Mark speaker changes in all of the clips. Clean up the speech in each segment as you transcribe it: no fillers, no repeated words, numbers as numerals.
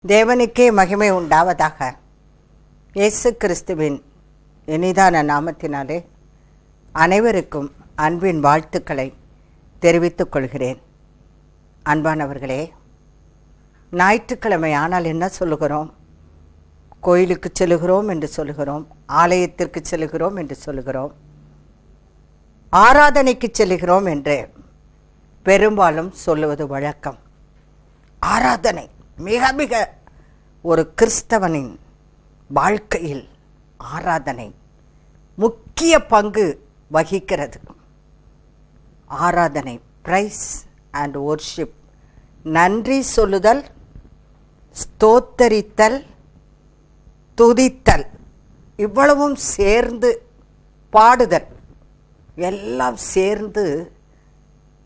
Speaker 1: தேவனுக்கே மகிமை உண்டாவதாக. இயேசு கிறிஸ்துவின் இனிதான நாமத்தினாலே அனைவருக்கும் அன்பின் வாழ்த்துக்களை தெரிவித்துக் கொள்கிறேன். அன்பானவர்களே, ஞாயிற்றுக்கிழமை ஆனால் என்ன சொல்லுகிறோம்? கோயிலுக்கு செல்லுகிறோம் என்று சொல்லுகிறோம், ஆலயத்திற்கு செல்லுகிறோம் என்று சொல்லுகிறோம், ஆராதனைக்கு செல்லுகிறோம் என்று பெரும்பாலும் சொல்லுவது வழக்கம். ஆராதனை மிக மிக ஒரு கிறிஸ்தவனின் வாழ்க்கையில் ஆராதனை முக்கிய பங்கு வகிக்கிறது. ஆராதனை, பிரைஸ் அண்ட் வொர்ஷிப், நன்றி சொல்லுதல், ஸ்தோத்தரித்தல், துதித்தல், இவ்வளவும் சேர்ந்து பாடுதல், எல்லாம் சேர்ந்து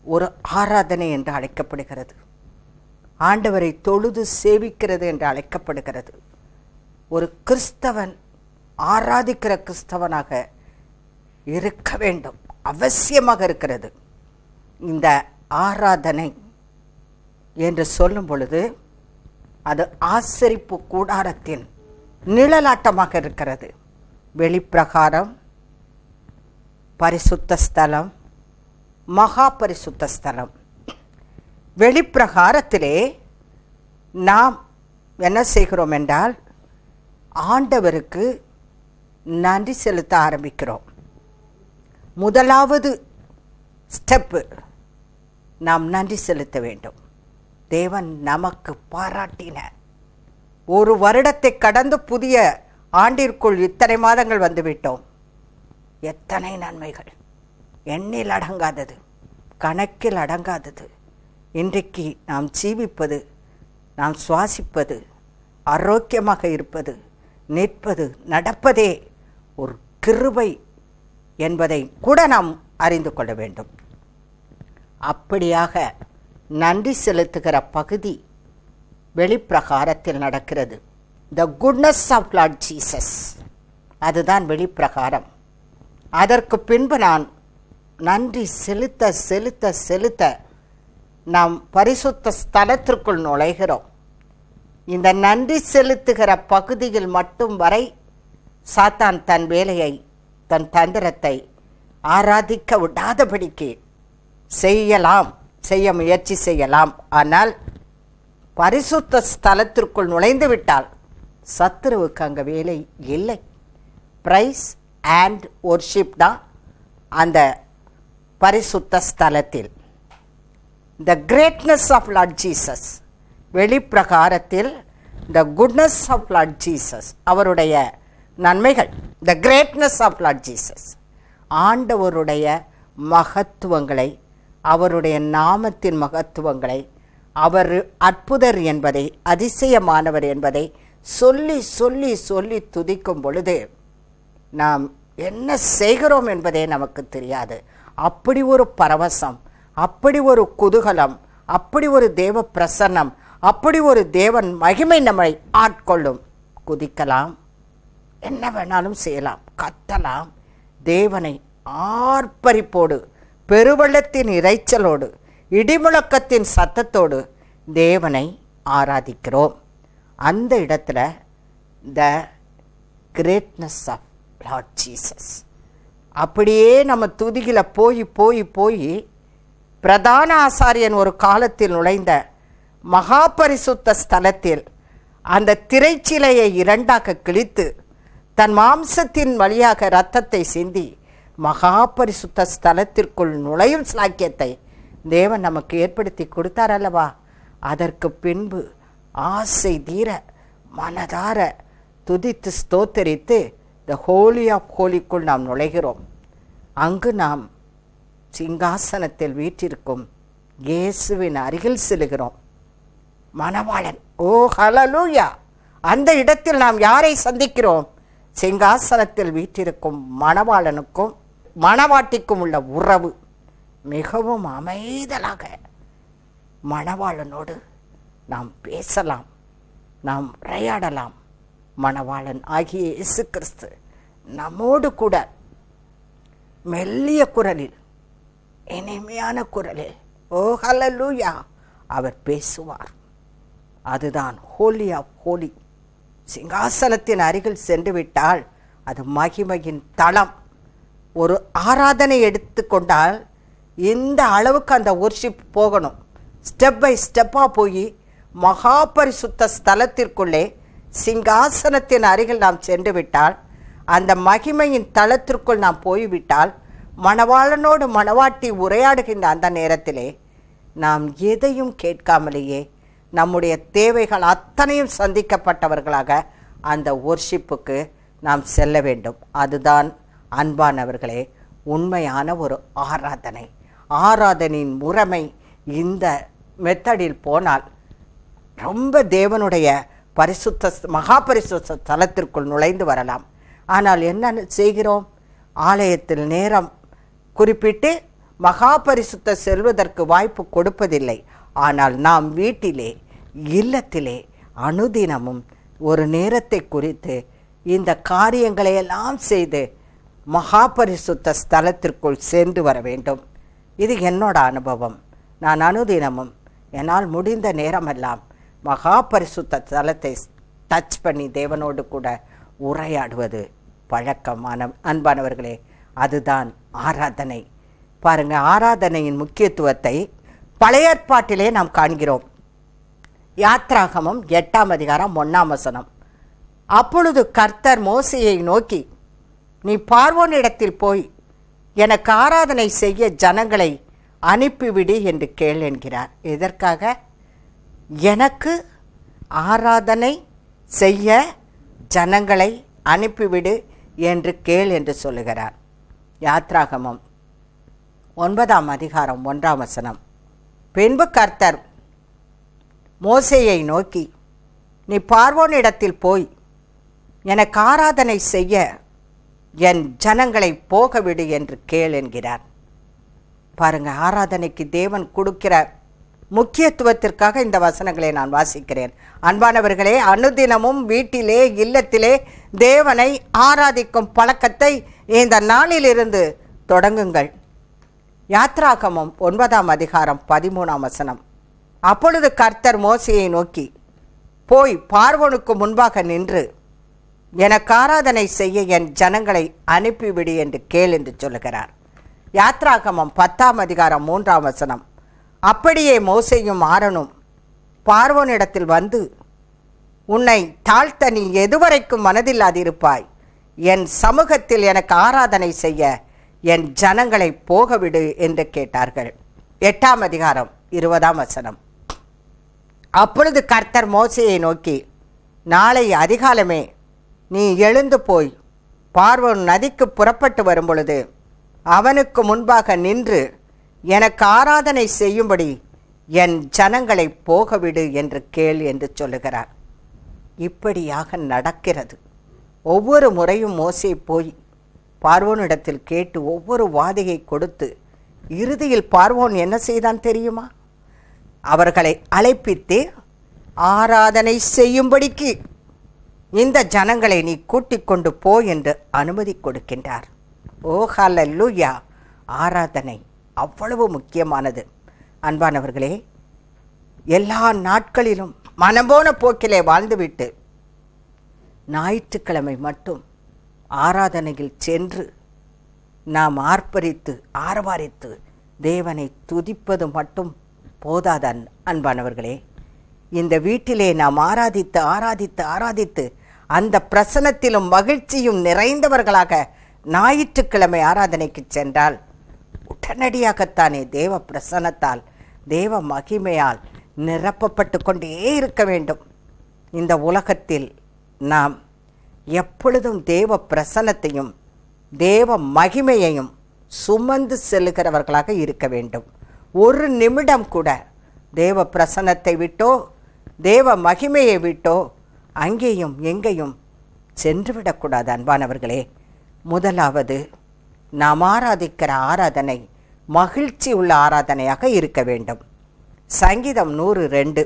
Speaker 1: ஒரு ஆராதனை என்று அழைக்கப்படுகிறது. ஆண்டவரை தொழுது சேவிக்கிறது என்று அழைக்கப்படுகிறது. ஒரு கிறிஸ்தவன் ஆராதிக்கிற கிறிஸ்தவனாக இருக்க வேண்டும், அவசியமாக இருக்கிறது. இந்த ஆராதனை என்று சொல்லும் பொழுது அது ஆசரிப்பு கூடாரத்தின் நிழலாட்டமாக இருக்கிறது. வெளிப்பிரகாரம், பரிசுத்த ஸ்தலம், மகா பரிசுத்த ஸ்தலம். வெளிப்பிரகாரத்திலே நாம் என்ன செய்கிறோம் என்றால், ஆண்டவருக்கு நன்றி செலுத்த ஆரம்பிக்கிறோம். முதலாவது ஸ்டெப்பு, நாம் நன்றி செலுத்த வேண்டும். தேவன் நமக்கு பாராட்டின ஒரு வருடத்தை கடந்து புதிய ஆண்டிற்குள் இத்தனை மாதங்கள் வந்துவிட்டோம். எத்தனை நன்மைகள், எண்ணில் அடங்காதது, கணக்கில் அடங்காதது. இன்றைக்கு நாம் ஜீவிப்பது, நாம் சுவாசிப்பது, ஆரோக்கியமாக இருப்பது, நிற்பது, நடப்பதே ஒரு கிருபை என்பதை கூட நாம் அறிந்து கொள்ள வேண்டும். அப்படியாக நன்றி செலுத்துகிற பகுதி வெளிப்பிரகாரத்தில் நடக்கிறது. The goodness of Lord Jesus, அதுதான் வெளிப்பிரகாரம். அதற்கு பின்பு நான் நன்றி செலுத்த செலுத்த செலுத்த நாம் பரிசுத்த ஸ்தலத்திற்குள் நுழைகிறோம். இந்த நன்றி செலுத்துகிற பகுதியில் மட்டும் வரை சாத்தான் தன் வேலையை, தன் தந்திரத்தை ஆராதிக்க விடாதபடிக்கு செய்ய முயற்சி செய்யலாம். ஆனால் பரிசுத்த ஸ்தலத்திற்குள் நுழைந்து விட்டால் சத்துருவுக்கு அங்கே வேலை இல்லை. பிரைஸ் அண்ட் வொர்ஷிப் தான் அந்த பரிசுத்த ஸ்தலத்தில். The greatness of Lord Jesus, வெளிப்பிரகாரத்தில் the goodness of Lord Jesus, அவருடைய நன்மைகள், the greatness of Lord Jesus, ஆண்டவருடைய மகத்துவங்களை, அவருடைய நாமத்தின் மகத்துவங்களை, அவர் அற்புதர் என்பதை, அதிசயமானவர் என்பதை சொல்லி சொல்லி சொல்லி துதிக்கும் பொழுது நாம் என்ன செய்கிறோம் என்பதே நமக்கு தெரியாது. அப்படி ஒரு பரவசம், அப்படி ஒரு குதூகலம், அப்படி ஒரு தேவ பிரசன்னம், அப்படி ஒரு தேவன் மகிமை நம்மை ஆட்கொள்ளும். குதிக்கலாம், என்ன வேணாலும் செய்யலாம், கத்தலாம். தேவனை ஆர்ப்பரிப்போடு, பெருவெள்ளத்தின் இரைச்சலோடு, இடிமுழக்கத்தின் சத்தத்தோடு தேவனை ஆராதிக்கிறோம். அந்த இடத்துல the greatness of Lord Jesus. அப்படியே நம்ம துதிகளை போய் போய் போய் பிரதான ஆசாரியன் ஒரு காலத்தில் நுழைந்த மகா பரிசுத்த ஸ்தலத்தில் அந்த திரைச்சிலையை இரண்டாக கிழித்து தன் மாம்சத்தின் வழியாக இரத்தத்தை சிந்தி மகா பரிசுத்த ஸ்தலத்திற்குள் நுழையும் சாக்கியத்தை தேவன் நமக்கு ஏற்படுத்தி கொடுத்தார் அல்லவா? அதற்கு பின்பு ஆசை தீர மனதார துதித்து ஸ்தோத்தரித்து த ஹோலி ஆஃப் ஹோலிக்குள் நாம் நுழைகிறோம். அங்கு நாம் சிங்காசனத்தில் வீற்றிருக்கும் இயேசுவின் அருகில் செல்கிறோம். மணவாளன், ஓ ஹல்லேலூயா! அந்த இடத்தில் நாம் யாரை சந்திக்கிறோம்? சிங்காசனத்தில் வீற்றிருக்கும் மணவாளனுக்கும் மணவாட்டிக்கும் உள்ள உறவு. மிகவும் அமைதலாக மணவாளனோடு நாம் பேசலாம், நாம் உரையாடலாம். மணவாளன் ஆகிய இயேசு கிறிஸ்து நம்மோடு கூட மெல்லிய குரலில், இனிமையான குரலில், ஓ ஹல்லேலூயா, அவர் பேசுவார். அதுதான் ஹோலி ஆஃப் ஹோலி. சிங்காசனத்தின் அருகில் சென்று விட்டால் அது மகிமையின் தளம். ஒரு ஆராதனை எடுத்துக்கொண்டால் இந்த அளவுக்கு அந்த வொர்ஷிப் போகணும். ஸ்டெப் பை ஸ்டெப்பாக போய் மகா பரிசுத்த ஸ்தலத்திற்குள்ளே சிங்காசனத்தின் அருகில் நாம் சென்று விட்டால், அந்த மகிமையின் தளத்திற்குள் நாம் போய்விட்டால், மணவாளனோடு மணவாட்டி உரையாடுகின்ற அந்த நேரத்திலே நாம் எதையும் கேட்காமலேயே நம்முடைய தேவைகள் அத்தனையும் சந்திக்கப்பட்டவர்களாக அந்த வொர்ஷிப்புக்கு நாம் செல்ல வேண்டும். அதுதான் அன்பானவர்களே உண்மையான ஒரு ஆராதனை. ஆராதனையின் முறைமை இந்த மெத்தடில் போனால் ரொம்ப தேவனுடைய பரிசுத்த மகா பரிசுத்த ஸ்தலத்திற்குள் நுழைந்து வரலாம். ஆனால் என்ன செய்கிறோம்? ஆலயத்தில் நேரம் குறிப்பிட்டு மகா பரிசுத்த செல்வதற்கு வாய்ப்பு கொடுப்பதில்லை. ஆனால் நாம் வீட்டிலே இல்லத்திலே அனுதினமும் ஒரு நேரத்தை குறித்து இந்த காரியங்களையெல்லாம் செய்து மகா பரிசுத்த ஸ்தலத்திற்குள் சென்று வர வேண்டும். இது என்னோட அனுபவம். நான் அனுதினமும் என்னால் முடிந்த நேரமெல்லாம் மகா பரிசுத்த ஸ்தலத்தை டச் பண்ணி தேவனோடு கூட உரையாடுவது பழக்கமான அன்பானவர்களே, அதுதான் ஆராதனை. பாருங்கள், ஆராதனையின் முக்கியத்துவத்தை பழைய ஏற்பாட்டிலே நாம் காண்கிறோம். யாத்ராகமம் 8ஆம் அதிகாரம் 1ஆம் வசனம். அப்பொழுது கர்த்தர் மோசேயை நோக்கி, நீ பார்வோனிடத்தில் போய் எனக்கு ஆராதனை செய்ய ஜனங்களை அனுப்பிவிடு என்று கேள் என்கிறார். எதற்காக? எனக்கு ஆராதனை செய்ய ஜனங்களை அனுப்பிவிடு என்று கேள் என்று சொல்லுகிறார். யாத்ராகமம் 9ஆம் அதிகாரம் 1ஆம் வசனம். பின்பு கர்த்தர் மோசேயை நோக்கி, நீ பார்வோனிடத்தில் போய் எனக்கு ஆராதனை செய்ய என் ஜனங்களை போகவிடு என்று கேள் என்கிறார். பாருங்க, ஆராதனைக்கு தேவன் கொடுக்கிற முக்கியத்துவத்திற்காக இந்த வசனங்களை நான் வாசிக்கிறேன். அன்பானவர்களே, அனுதினமும் வீட்டிலே இல்லத்திலே தேவனை ஆராதிக்கும் பழக்கத்தை இந்த நாளிலிருந்து தொடங்குங்கள். யாத்ராகமம் 9ஆம் அதிகாரம் 13ஆம் வசனம். அப்பொழுது கர்த்தர் மோசேயை நோக்கி, போய் பார்வோனுக்கு முன்பாக நின்று எனக்கு ஆராதனை செய்ய என் ஜனங்களை அனுப்பிவிடு என்று கேள் என்று சொல்லுகிறார். யாத்ராகமம் 10ஆம் அதிகாரம் 3ஆம் வசனம். அப்படியே மோசேயும் ஆரோனும் பார்வோனிடத்தில் வந்து, உன்னை தாழ்த்த நீ எதுவரைக்கும் மனதில்லாதிருப்பாய்? என் சமூகத்தில் எனக்கு ஆராதனை செய்ய என் ஜனங்களை போகவிடு என்று கேட்டார்கள். 8ஆம் அதிகாரம் 20ஆம் வசனம். அப்பொழுது கர்த்தர் மோசேயை நோக்கி, நாளை அதிகாலமே நீ எழுந்து போய் பார்வோன் நதிக்கு புறப்பட்டு வரும்பொழுது அவனுக்கு முன்பாக நின்று எனக்கு ஆராதனை செய்யும்படி என் ஜனங்களை போகவிடு என்று கேள் என்று சொல்லுகிறார். இப்படியாக நடக்கிறது. ஒவ்வொரு முறையும் மோசே போய் பார்வோனிடத்தில் கேட்டு ஒவ்வொரு வாதையை கொடுத்து இறுதியில் பார்வோன் என்ன செய்தான் தெரியுமா? அவர்களை அழைப்பித்து ஆராதனை செய்யும்படிக்கு இந்த ஜனங்களை நீ கூட்டிக் கொண்டு போ என்று அனுமதி கொடுக்கின்றார். ஓ ஹல்லேலூயா! ஆராதனை அவ்வளவு முக்கியமானது. அன்பானவர்களே, எல்லா நாட்களிலும் மனம்போன போக்கிலே வாழ்ந்துவிட்டு ஞாயிற்றுக்கிழமை மட்டும் ஆராதனையில் சென்று நாம் ஆர்ப்பரித்து ஆரவாரித்து தேவனை துதிப்பது மட்டும் போதாத அன்பானவர்களே, இந்த வீட்டிலே நாம் ஆராதித்து ஆராதித்து ஆராதித்து அந்த பிரசன்னத்திலும் மகிழ்ச்சியும் நிறைந்தவர்களாக ஞாயிற்றுக்கிழமை ஆராதனைக்கு சென்றால் உடனடியாகத்தானே தேவ பிரசன்னத்தால் தேவ மகிமையால் நிரப்பப்பட்டு கொண்டே இருக்க வேண்டும். இந்த உலகத்தில் நாம் எப்பொழுதும் தேவ பிரசன்னத்தையும் தேவ மகிமையையும் சுமந்து செல்லுகிறவர்களாக இருக்க வேண்டும். ஒரு நிமிடம் கூட தேவ பிரசன்னத்தை விட்டோ தேவ மகிமையை விட்டோ அங்கேயும் எங்கேயும் சென்றுவிடக்கூடாது. அன்பானவர்களே, முதலாவது நாம் ஆராதிக்கிற ஆராதனை மகிழ்ச்சி உள்ள ஆராதனையாக இருக்க வேண்டும். சங்கீதம் 102.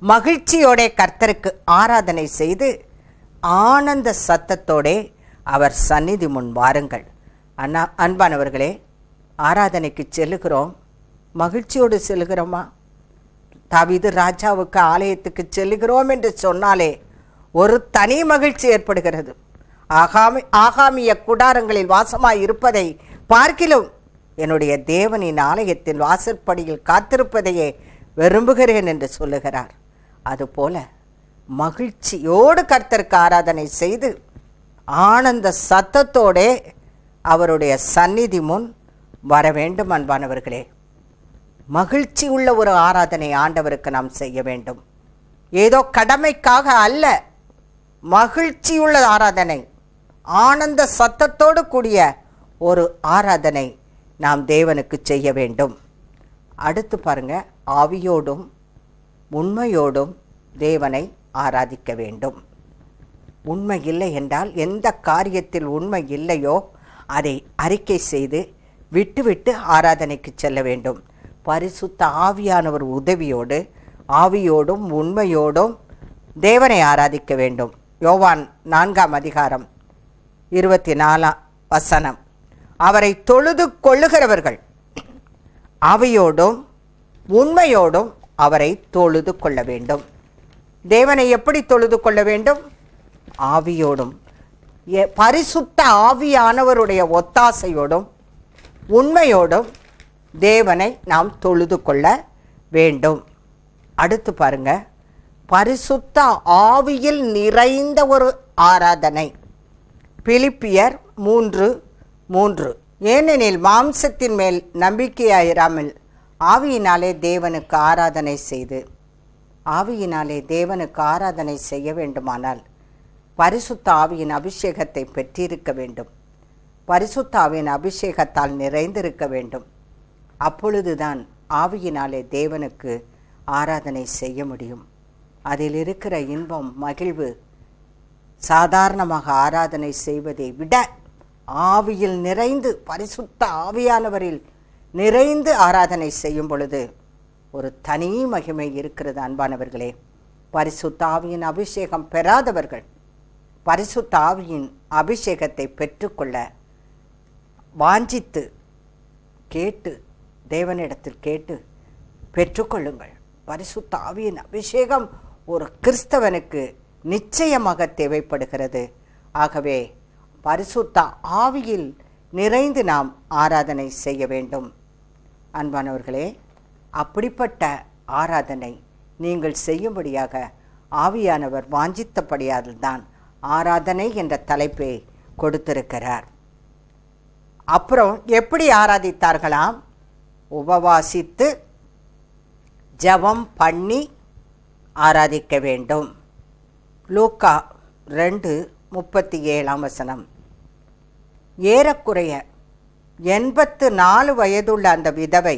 Speaker 1: மகிழ்ச்சியோட கர்த்தருக்கு ஆராதனை செய்து ஆனந்த சத்தத்தோடே அவர் சந்நிதி முன் வாருங்கள். அன்பானவர்களே, ஆராதனைக்கு செல்லுகிறோம், மகிழ்ச்சியோடு செல்லுகிறோமா? தாவீது ராஜாவுக்கு ஆலயத்துக்கு செல்லுகிறோம் என்று சொன்னாலே ஒரு தனி மகிழ்ச்சி ஏற்படுகிறது. ஆகாமிய கூடாரங்களில் வாசமாய் இருப்பதை பார்க்கிலும் என்னுடைய தேவனின் ஆலயத்தின் வாசற்படியில் காத்திருப்பதையே விரும்புகிறேன் என்று சொல்லுகிறார். அதுபோல மகிழ்ச்சியோடு கர்த்தருக்கு ஆராதனை செய்து ஆனந்த சத்தத்தோடே அவருடைய சந்நிதி முன் வர வேண்டும். அன்பானவர்களே, மகிழ்ச்சி உள்ள ஒரு ஆராதனை ஆண்டவருக்கு நாம் செய்ய வேண்டும். ஏதோ கடமைக்காக அல்ல, மகிழ்ச்சியுள்ள ஆராதனை, ஆனந்த சத்தத்தோடு கூடிய ஒரு ஆராதனை நாம் தேவனுக்கு செய்ய வேண்டும். அடுத்து பாருங்க, ஆவியோடும் உண்மையோடும் தேவனை ஆராதிக்க வேண்டும். உண்மை இல்லை என்றால், எந்த காரியத்தில் உண்மை இல்லையோ அதை அறிக்கை செய்து விட்டுவிட்டு ஆராதனைக்கு செல்ல வேண்டும். பரிசுத்த ஆவியானவர் உதவியோடு ஆவியோடும் உண்மையோடும் தேவனை ஆராதிக்க வேண்டும். யோவான் 4:24 அவரை தொழுது கொள்ளுகிறவர்கள் ஆவியோடும் உண்மையோடும் அவரை தொழுது கொள்ள வேண்டும். தேவனை எப்படி தொழுது கொள்ள வேண்டும்? ஆவியோடும், பரிசுத்த ஆவியானவருடைய ஒத்தாசையோடும் உண்மையோடும் தேவனை நாம் தொழுது கொள்ள வேண்டும். அடுத்து பாருங்க, பரிசுத்த ஆவியில் நிறைந்த ஒரு ஆராதனை. பிலிப்பியர் 3:3 ஏனெனில் மாம்சத்தின் மேல் நம்பிக்கையாயிராமல் ஆவியினாலே தேவனுக்கு ஆராதனை செய்து, ஆவியினாலே தேவனுக்கு ஆராதனை செய்ய வேண்டுமானால் பரிசுத்த ஆவியின் அபிஷேகத்தை பெற்றிருக்க வேண்டும். பரிசுத்த ஆவியின் அபிஷேகத்தால் நிறைந்திருக்க வேண்டும். அப்பொழுதுதான் ஆவியினாலே தேவனுக்கு ஆராதனை செய்ய முடியும். அதில் இருக்கிற இன்பம், மகிழ்வு சாதாரணமாக ஆராதனை செய்வதை விட ஆவியில் நிறைந்து, பரிசுத்த ஆவியானவரில் நிறைந்து ஆராதனை செய்யும் பொழுது ஒரு தனி மகிமை இருக்கிறது. அன்பானவர்களே, பரிசுத்த ஆவியின் அபிஷேகம் பெறாதவர்கள் பரிசுத்த ஆவியின் அபிஷேகத்தை பெற்றுக்கொள்ள வாஞ்சித்து கேட்டு, தேவனிடத்தில் கேட்டு பெற்றுக்கொள்ளுங்கள். பரிசுத்த ஆவியின் அபிஷேகம் ஒரு கிறிஸ்தவனுக்கு நிச்சயமாக தேவைப்படுகிறது. ஆகவே பரிசுத்த ஆவியில் நிறைந்து நாம் ஆராதனை செய்ய வேண்டும். அன்பானவர்களே, அப்படிப்பட்ட ஆராதனை நீங்கள் செய்யும்படியாக ஆவியானவர் வாஞ்சித்தபடியால்தான் ஆராதனை என்ற தலைப்பை கொடுத்திருக்கிறார். அப்புறம் எப்படி ஆராதித்தார்களாம்? உபவாசித்து ஜெபம் பண்ணி ஆராதிக்க வேண்டும். லூக்கா 2:37 ஏறக்குறைய 84 வயதுள்ள அந்த விதவை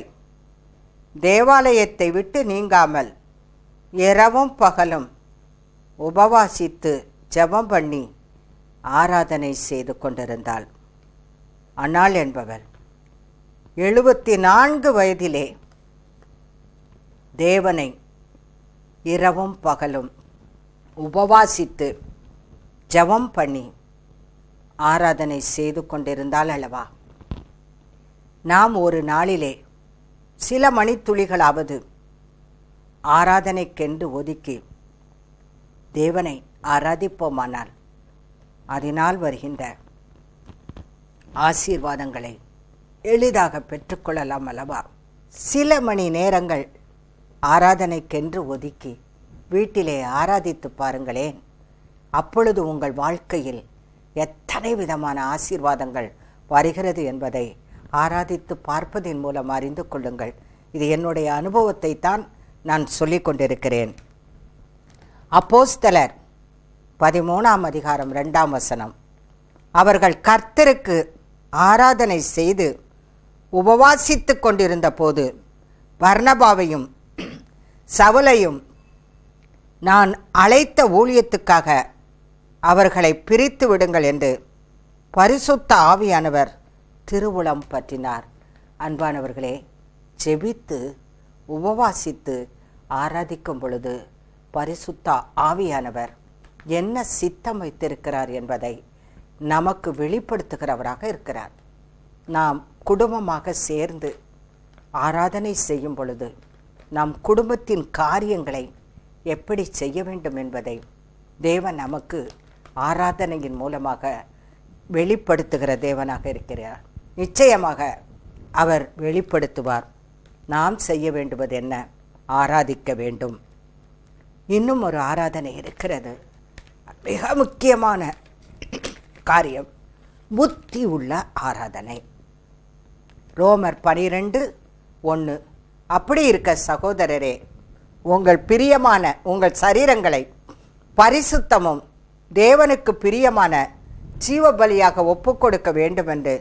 Speaker 1: தேவாலயத்தை விட்டு நீங்காமல் இரவும் பகலும் உபவாசித்து ஜெபம் பண்ணி ஆராதனை செய்து கொண்டிருந்தாள். அன்னாள் என்பவர் 74 வயதிலே தேவனை இரவும் பகலும் உபவாசித்து ஜெபம் பண்ணி ஆராதனை செய்து கொண்டிருந்தாள் அல்லவா? நாம் ஒரு நாளிலே சில மணித்துளிகளாவது ஆராதனைக்கென்று ஒதுக்கி தேவனை ஆராதிப்போமானால் அதனால் வருகின்ற ஆசீர்வாதங்களை எளிதாக பெற்றுக்கொள்ளலாம் அல்லவா? சில மணி நேரங்கள் ஆராதனைக்கென்று ஒதுக்கி வீட்டிலே ஆராதித்து பாருங்களேன். அப்பொழுது உங்கள் வாழ்க்கையில் எத்தனை விதமான ஆசீர்வாதங்கள் வருகிறது என்பதை ஆராதித்து பார்ப்பதின் மூலம் அறிந்து கொள்ளுங்கள். இது என்னுடைய அனுபவத்தை தான் நான் சொல்லிக் கொண்டிருக்கிறேன். அப்போஸ்தலர் 13:2 அவர்கள் கர்த்தருக்கு ஆராதனை செய்து உபவாசித்து கொண்டிருந்த போது பர்னபாவையும் சவுலையும் நான் அழைத்த ஊழியத்துக்காக அவர்களை பிரித்து விடுங்கள் என்று பரிசுத்த ஆவியானவர் திருவுளம் பற்றினார். அன்பானவர்களே, ஜெபித்து உபவாசித்து ஆராதிக்கும் பொழுது பரிசுத்த ஆவியானவர் என்ன சித்தம் வைத்திருக்கிறார் என்பதை நமக்கு வெளிப்படுத்துகிறவராக இருக்கிறார். நாம் குடும்பமாக சேர்ந்து ஆராதனை செய்யும் பொழுது நம் குடும்பத்தின் காரியங்களை எப்படி செய்ய வேண்டும் என்பதை தேவன் நமக்கு ஆராதனையின் மூலமாக வெளிப்படுத்துகிற தேவனாக இருக்கிறார். நிச்சயமாக அவர் வெளிப்படுத்துவார். நாம் செய்ய வேண்டுவது என்ன? ஆராதிக்க வேண்டும். இன்னும் ஒரு ஆராதனை இருக்கிறது, மிக முக்கியமான காரியம், புத்தி உள்ள ஆராதனை. ரோமர் 12:1. அப்படி இருக்க சகோதரரே, உங்கள் பிரியமான உங்கள் சரீரங்களை பரிசுத்தமும் தேவனுக்கு பிரியமான ஜீவ பலியாக ஒப்புக்கொடுக்க வேண்டுமென்று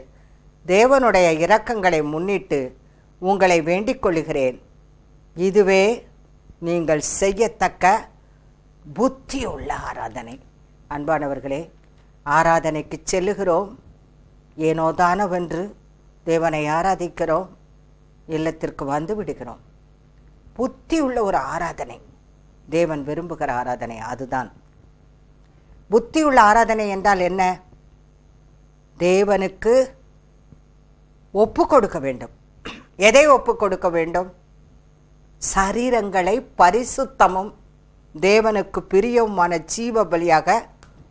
Speaker 1: தேவனுடைய இரக்கங்களை முன்னிட்டு உங்களை வேண்டிக் கொள்கிறேன். இதுவே நீங்கள் செய்யத்தக்க புத்தியுள்ள ஆராதனை. அன்பானவர்களே, ஆராதனைக்கு செல்லுகிறோம், ஏனோதானவென்று தேவனை ஆராதிக்கிறோம், இல்லத்திற்கு வந்து விடுகிறோம். புத்தி உள்ள ஒரு ஆராதனை, தேவன் விரும்புகிற ஆராதனை அதுதான். புத்தி உள்ள ஆராதனை என்றால் என்ன? தேவனுக்கு ஒப்பு கொடுக்க வேண்டும். எதை ஒப்பு கொடுக்க வேண்டும்? சரீரங்களை பரிசுத்தமும் தேவனுக்கு பிரியவுமான ஜீவ பலியாக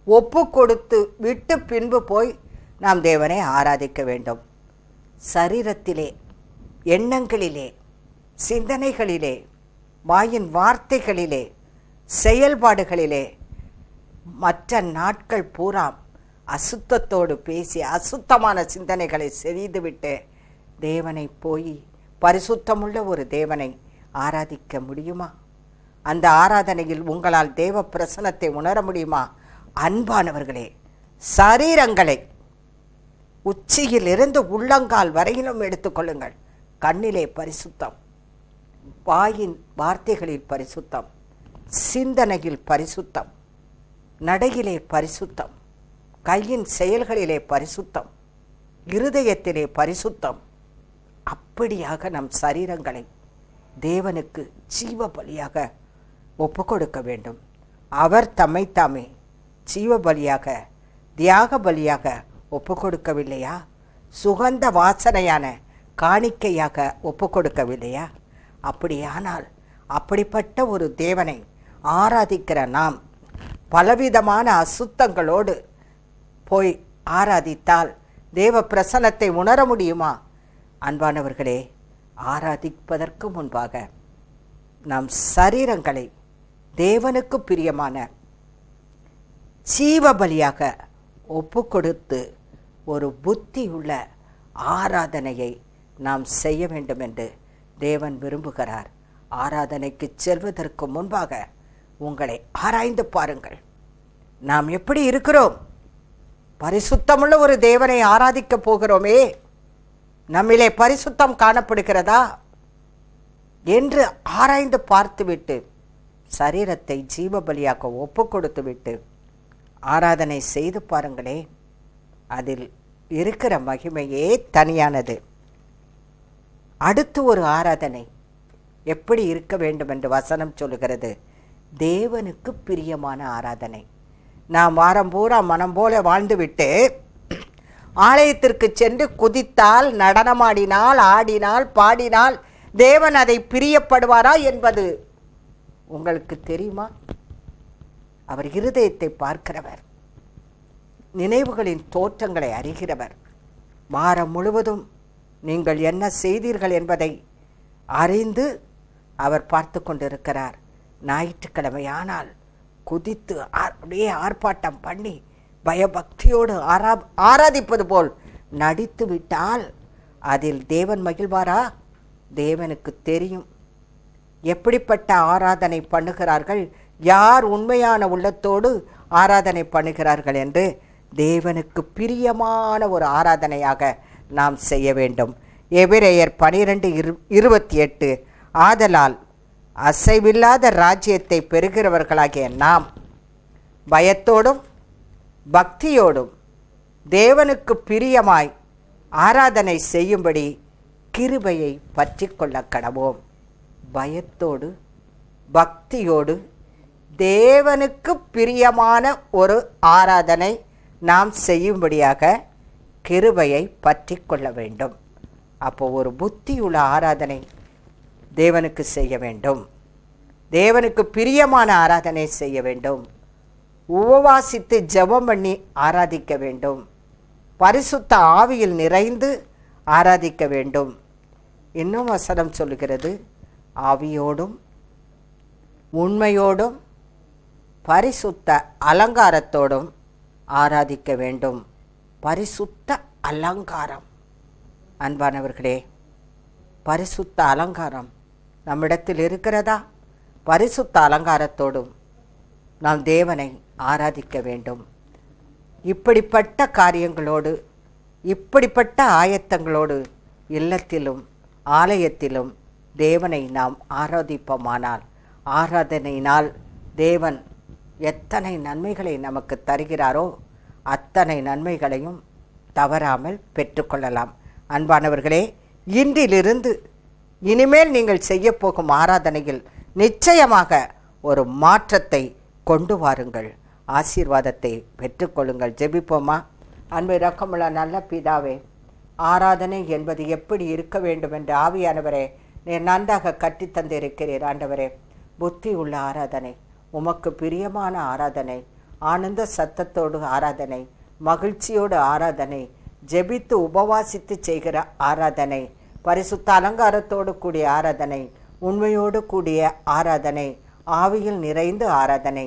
Speaker 1: ஒப்பு கொடுத்து விட்டு பின்பு போய் நாம் தேவனை ஆராதிக்க வேண்டும். சரீரத்திலே, எண்ணங்களிலே, சிந்தனைகளிலே, வாயின் வார்த்தைகளிலே, செயல்பாடுகளிலே மற்ற நாட்கள் பூரா அசுத்தத்தோடு பேசி அசுத்தமான சிந்தனைகளை செய்துவிட்டு தேவனை போய் பரிசுத்தமுள்ள ஒரு தேவனை ஆராதிக்க முடியுமா? அந்த ஆராதனையில் உங்களால் தேவ பிரசன்னத்தை உணர முடியுமா? அன்பானவர்களே, சரீரங்களை உச்சியிலிருந்து உள்ளங்கால் வரையிலும் எடுத்துக்கொள்ளுங்கள். கண்ணிலே பரிசுத்தம், வாயின் வார்த்தைகளில் பரிசுத்தம், சிந்தனையில் பரிசுத்தம், நடையிலே பரிசுத்தம், கையின் செயல்களிலே பரிசுத்தம், இருதயத்திலே பரிசுத்தம். அப்படியாக நம் சரீரங்களை தேவனுக்கு ஜீவ பலியாக ஒப்பு கொடுக்க வேண்டும். அவர் தம்மைத்தாமே ஜீவ பலியாக, தியாக பலியாக ஒப்பு கொடுக்கவில்லையா? சுகந்த வாசனையான காணிக்கையாக ஒப்பு கொடுக்கவில்லையா? அப்படியானால் அப்படிப்பட்ட ஒரு தேவனை ஆராதிக்கிற நாம் பலவிதமான அசுத்தங்களோடு போய் ஆராதித்தால் தேவ பிரசன்னத்தை உணர முடியுமா? அன்பானவர்களே, ஆராதிப்பதற்கு முன்பாக நம் சரீரங்களை தேவனுக்கு பிரியமான ஜீவ பலியாக ஒப்பு கொடுத்து ஒரு புத்தியுள்ள ஆராதனையை நாம் செய்ய வேண்டும் என்று தேவன் விரும்புகிறார். ஆராதனைக்கு செல்வதற்கு முன்பாக உங்களை ஆராய்ந்து பாருங்கள். நாம் எப்படி இருக்கிறோம்? பரிசுத்தமுள்ள ஒரு தேவனை ஆராதிக்கப் போகிறோமே, நம்மிலே பரிசுத்தம் காணப்படுகிறதா என்று ஆராய்ந்து பார்த்துவிட்டு சரீரத்தை ஜீவ பலியாக ஒப்பு கொடுத்து விட்டு ஆராதனை செய்து பாருங்களே, அதில் இருக்கிற மகிமையே தனியானது. அடுத்து ஒரு ஆராதனை எப்படி இருக்க வேண்டும் என்று வசனம் சொல்லுகிறது. தேவனுக்கு பிரியமான ஆராதனை. நாம் வாரம் பூரா மனம் போல வாழ்ந்துவிட்டு ஆலயத்திற்கு சென்று குதித்தால், நடனமாடினால், ஆடினால், பாடினால் தேவன் அதை பிரியப்படுவாரா என்பது உங்களுக்கு தெரியுமா? அவர் இருதயத்தை பார்க்கிறவர், நினைவுகளின் தோற்றங்களை அறிகிறவர். வாரம் முழுவதும் நீங்கள் என்ன செய்தீர்கள் என்பதை அறிந்து அவர் பார்த்து கொண்டிருக்கிறார். ஞாயிற்றுக்கிழமையானால் குதித்து அப்படியே ஆர்ப்பாட்டம் பண்ணி பயபக்தியோடு ஆராதிப்பது போல் நடித்து விட்டால் அதில் தேவன் மகிழ்வாரா? தேவனுக்கு தெரியும் எப்படிப்பட்ட ஆராதனை பண்ணுகிறார்கள், யார் உண்மையான உள்ளத்தோடு ஆராதனை பண்ணுகிறார்கள் என்று. தேவனுக்கு பிரியமான ஒரு ஆராதனையாக நாம் செய்ய வேண்டும். எபிரெயர் 12:28 ஆதலால் அசைவில்லாத ராஜ்யத்தை பெறுகிறவர்களாகிய நாம் பயத்தோடும் பக்தியோடும் தேவனுக்கு பிரியமாய் ஆராதனை செய்யும்படி கிருபையை பற்றி கொள்ள கடவோம். பயத்தோடு பக்தியோடு தேவனுக்கு பிரியமான ஒரு ஆராதனை நாம் செய்யும்படியாக கிருபையை பற்றி கொள்ள வேண்டும். அப்போ ஒரு புத்தியுள்ள ஆராதனை தேவனுக்கு செய்ய வேண்டும். தேவனுக்கு பிரியமான ஆராதனை செய்ய வேண்டும். உபவாசித்து ஜெபம் பண்ணி ஆராதிக்க வேண்டும். பரிசுத்த ஆவியில் நிறைந்து ஆராதிக்க வேண்டும். இன்னும் வசனம் சொல்லுகிறது, ஆவியோடும் உண்மையோடும் பரிசுத்த அலங்காரத்தோடும் ஆராதிக்க வேண்டும். பரிசுத்த அலங்காரம். அன்பானவர்களே, பரிசுத்த அலங்காரம் நம்மிடத்தில் இருக்கிறதா? பரிசுத்த அலங்காரத்தோடும் நாம் தேவனை ஆராதிக்க வேண்டும். இப்படிப்பட்ட காரியங்களோடு, இப்படிப்பட்ட ஆயத்தங்களோடு இல்லத்திலும் ஆலயத்திலும் தேவனை நாம் ஆராதிப்போமானால், ஆராதனையினால் தேவன் எத்தனை நன்மைகளை நமக்கு தருகிறாரோ அத்தனை நன்மைகளையும் தவறாமல் பெற்றுக்கொள்ளலாம். அன்பானவர்களே, இன்றிலிருந்து இனிமேல் நீங்கள் செய்யப்போகும் ஆராதனையில் நிச்சயமாக ஒரு மாற்றத்தை கொண்டு வாருங்கள். ஆசீர்வாதத்தை பெற்றுக்கொள்ளுங்கள். ஜெபிப்போமா? அன்பு இரக்கமுள்ள நல்ல பிதாவே, ஆராதனை என்பது எப்படி இருக்க வேண்டும் என்று ஆவியானவரே நீர் நன்றாக கற்றுத்தந்திருக்கிறீர். ஆண்டவரே, புத்தி உள்ள ஆராதனை, உமக்கு பிரியமான ஆராதனை, ஆனந்த சத்தத்தோடு ஆராதனை, மகிழ்ச்சியோடு ஆராதனை, ஜெபித்து உபவாசித்து செய்கிற ஆராதனை, பரிசுத்த அலங்காரத்தோடு கூடிய ஆராதனை, உண்மையோடு கூடிய ஆராதனை, ஆவியில் நிறைந்த ஆராதனை,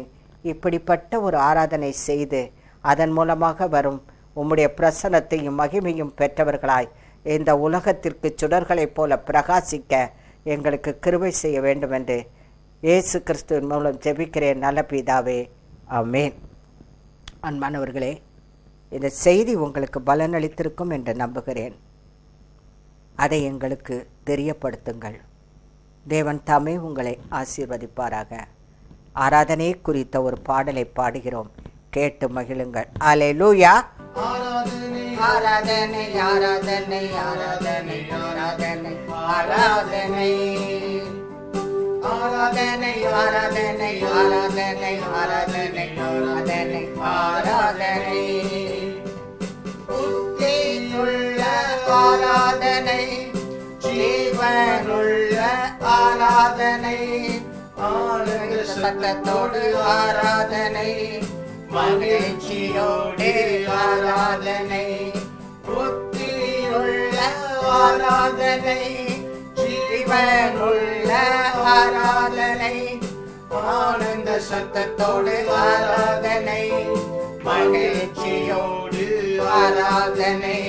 Speaker 1: இப்படிப்பட்ட ஒரு ஆராதனை செய்து அதன் மூலமாக வரும் உம்முடைய பிரசன்னத்தையும் மகிமையும் பெற்றவர்களாய் இந்த உலகத்திற்கு சுடர்களைப் போல பிரகாசிக்க எங்களுக்கு கிருபை செய்ய வேண்டும் என்று இயேசு கிறிஸ்துவின் மூலம் ஜெபிக்கிறேன் நல்ல பிதாவே, ஆமென். அன்பானவர்களே, இந்த செய்தி உங்களுக்கு பலனளித்திருக்கும் என்று நம்புகிறேன். அதை எங்களுக்கு தெரியப்படுத்துங்கள். தேவன் தாமே உங்களை ஆசீர்வதிப்பாராக. ஆராதனை குறித்த ஒரு பாடலை பாடுகிறோம், கேட்டு மகிழுங்கள். அல்லேலூயா. ஆராதனை ஆராதனை ஆராதனை ஆராதனை ஆராதனை ஆராதனை ஆராதனை ஆராதனை ஆராதனை ஆராதனை ஆராதனை ஆராதனை புத்தியுள்ள ஆராதனை, ஜீவனுள்ள ஆராதனை, ஆனந்த சத்தத்தோடு ஆராதனை, மகிழ்ச்சியோடு ஆராதனை, புத்தியுள்ள ஆராதனை, ஜீவனுள்ள ஆராதனை, ஆனந்த சத்தத்தோடு ஆராதனை, மகிழ்ச்சியோடு ஆராதனை.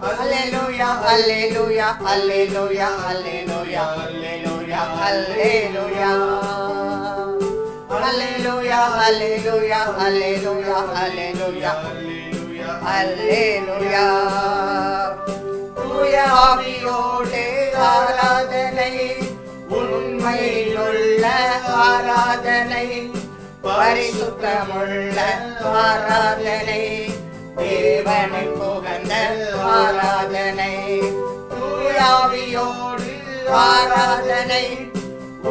Speaker 1: அல்லேலூயா அல்லேலூயா அல்லேலூயா அல்லேலூயா அல்லேலூயா அல்லேலூயா அல்லேலூயா அல்லேலூயா அல்லேலூயா அல்லேலூயா அல்லேலூயா. தூய ஆவியோடு ஆராதனை, உண்மையுள்ள ஆராதனை, பரிசுத்தமுள்ள ஆராதனை, தேவனை புகழ்ந்த ஆராதனை. தூய ஆவியோடு ஆராதனை,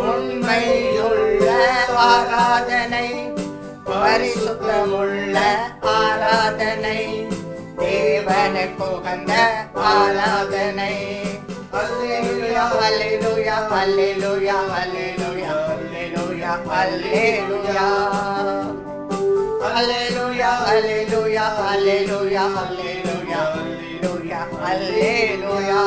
Speaker 1: உண்மையுள்ள ஆராதனை, பரிசுத்தமுள்ள ஆராதனை, தேவனை புகழ்ந்த ஆராதனை. அல்லேலூயா அல்லேலூயா அல்லேலூயா அல்லேலூயா அல்லேலூயா அல்லேலூயா அல்லேலூயா அல்லேலூயா அல்லேலூயா அல்லேலூயா அல்லேலூயா அல்லேலூயா.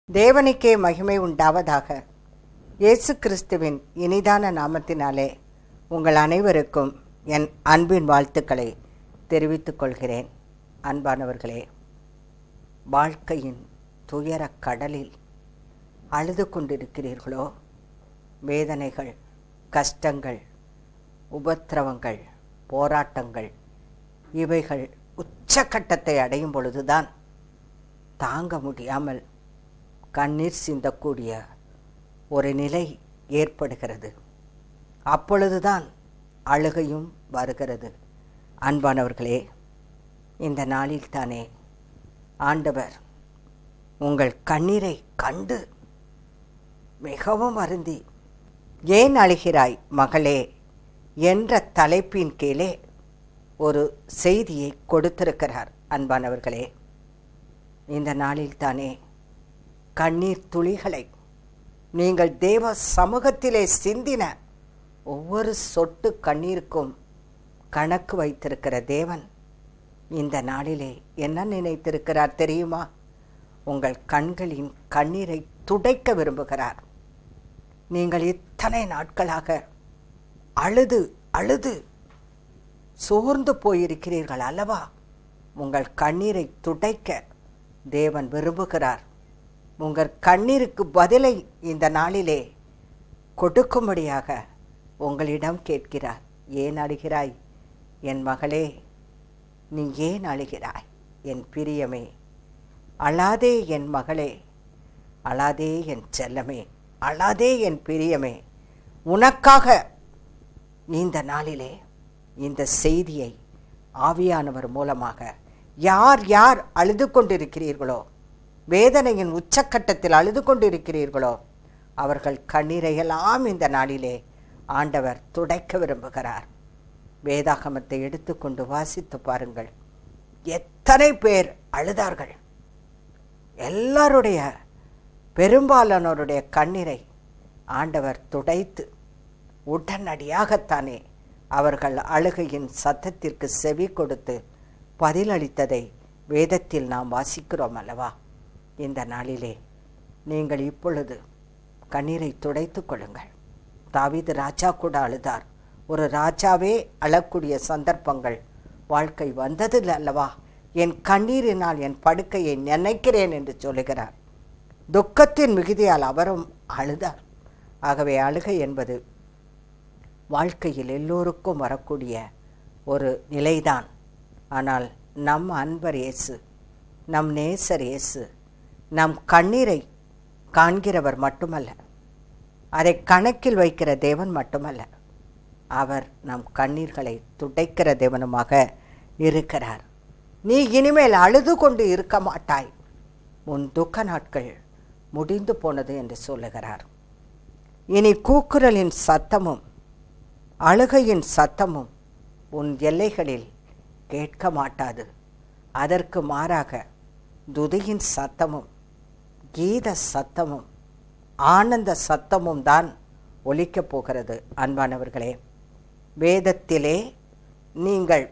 Speaker 1: தேவனுக்கே மகிமை உண்டாவதாக. இயேசு கிறிஸ்துவின் இனிதான நாமத்தினாலே உங்கள் அனைவருக்கும் என் அன்பின் வாழ்த்துக்களை தெரிவித்துக் கொள்கிறேன். அன்பானவர்களே, வாழ்க்கையின் துயர கடலில் அழுது கொண்டிருக்கிறீர்களோ? வேதனைகள், கஷ்டங்கள், உபத்திரவங்கள், போராட்டங்கள் இவைகள் உச்சக்கட்டத்தை அடையும் பொழுதுதான் தாங்க முடியாமல் கண்ணீர் சிந்தக்கூடிய ஒரு நிலை ஏற்படுகிறது. அப்பொழுதுதான் அழுகையும் வருகிறது. அன்பானவர்களே, இந்த நாளில் தானே ஆண்டவர் உங்கள் கண்ணீரை கண்டு மிகவும் வருந்தி, ஏன் அழுகிறாய் மகளே என்ற தலைப்பின் கீழே ஒரு செய்தியை கொடுத்திருக்கிறார். அன்பானவர்களே, இந்த நாளில் தானே கண்ணீர் துளிகளை நீங்கள் தேவ சமூகத்திலே சிந்தின ஒவ்வொரு சொட்டு கண்ணீருக்கும் கணக்கு வைத்திருக்கிற தேவன் இந்த நாளிலே என்ன நினைத்திருக்கிறார் தெரியுமா? உங்கள் கண்களின் கண்ணீரை துடைக்க விரும்புகிறார். நீங்கள் இத்தனை நாட்களாக அழுது அழுது சோர்ந்து போயிருக்கிறீர்கள் அல்லவா? உங்கள் கண்ணீரை துடைக்க தேவன் விரும்புகிறார். உங்கள் கண்ணீருக்கு பதிலை இந்த நாளிலே கொடுக்கும்படியாக உங்களிடம் கேட்கிறார். ஏன் அழுகிறாய் என் மகளே? நீ ஏன் அழுகிறாய் என் பிரியமே? அழாதே என் மகளே, அழாதே என் செல்லமே, அழாதே என் பிரியமே. உனக்காக இந்த நாளிலே இந்த செய்தியை ஆவியானவர் மூலமாக யார் யார் அழுது கொண்டிருக்கிறீர்களோ, வேதனையின் உச்சக்கட்டத்தில் அழுது கொண்டிருக்கிறீர்களோ, அவர்கள் கண்ணீரையெல்லாம் இந்த நாளிலே ஆண்டவர் துடைக்க விரும்புகிறார். வேதாகமத்தை எடுத்துக்கொண்டு வாசித்து பாருங்கள். எத்தனை பேர் அழுதார்கள்! எல்லாருடைய பெரும்பாலானோருடைய கண்ணீரை ஆண்டவர் துடைத்து உடனடியாகத்தானே அவர்கள் அழுகையின் சத்தத்திற்கு செவி கொடுத்து பதிலளித்ததை வேதத்தில் நாம் வாசிக்கிறோம் அல்லவா? இந்த நாளிலே நீங்கள் இப்பொழுது கண்ணீரை துடைத்து கொள்ளுங்கள். தாவீது ராஜா கூட அழுதார். ஒரு ராஜாவே அழக்கூடிய சந்தர்ப்பங்கள் வாழ்க்கை வந்தது அல்லவா? என் கண்ணீரினால் என் படுக்கையை நினைக்கிறேன் என்று சொல்லுகிறார். துக்கத்தின் மிகுதியால் அவரும் அழுதார். ஆகவே அழுகை என்பது வாழ்க்கையில் எல்லோருக்கும் வரக்கூடிய ஒரு நிலைதான். ஆனால் நம் அன்பர் இயேசு, நம் நேசர் இயேசு நம் கண்ணீரை காண்கிறவர் மட்டுமல்ல, அதை கணக்கில் வைக்கிற தேவன் மட்டுமல்ல, அவர் நம் கண்ணீர்களை துடைக்கிற தேவனுமாக இருக்கிறார். நீ இனிமேல் அழுது கொண்டு இருக்க மாட்டாய், உன் துக்க நாட்கள் முடிந்து போனது என்று சொல்லுகிறார். இனி கூக்குரலின் சத்தமும் அழுகையின் சத்தமும் உன் எல்லைகளில் கேட்க மாட்டாது. அதற்கு மாறாக துதியின் சத்தமும் கீத சத்தமும் ஆனந்த சத்தமும் தான் ஒலிக்கப் போகிறது. அன்பானவர்களே, வேதத்திலே நீங்கள்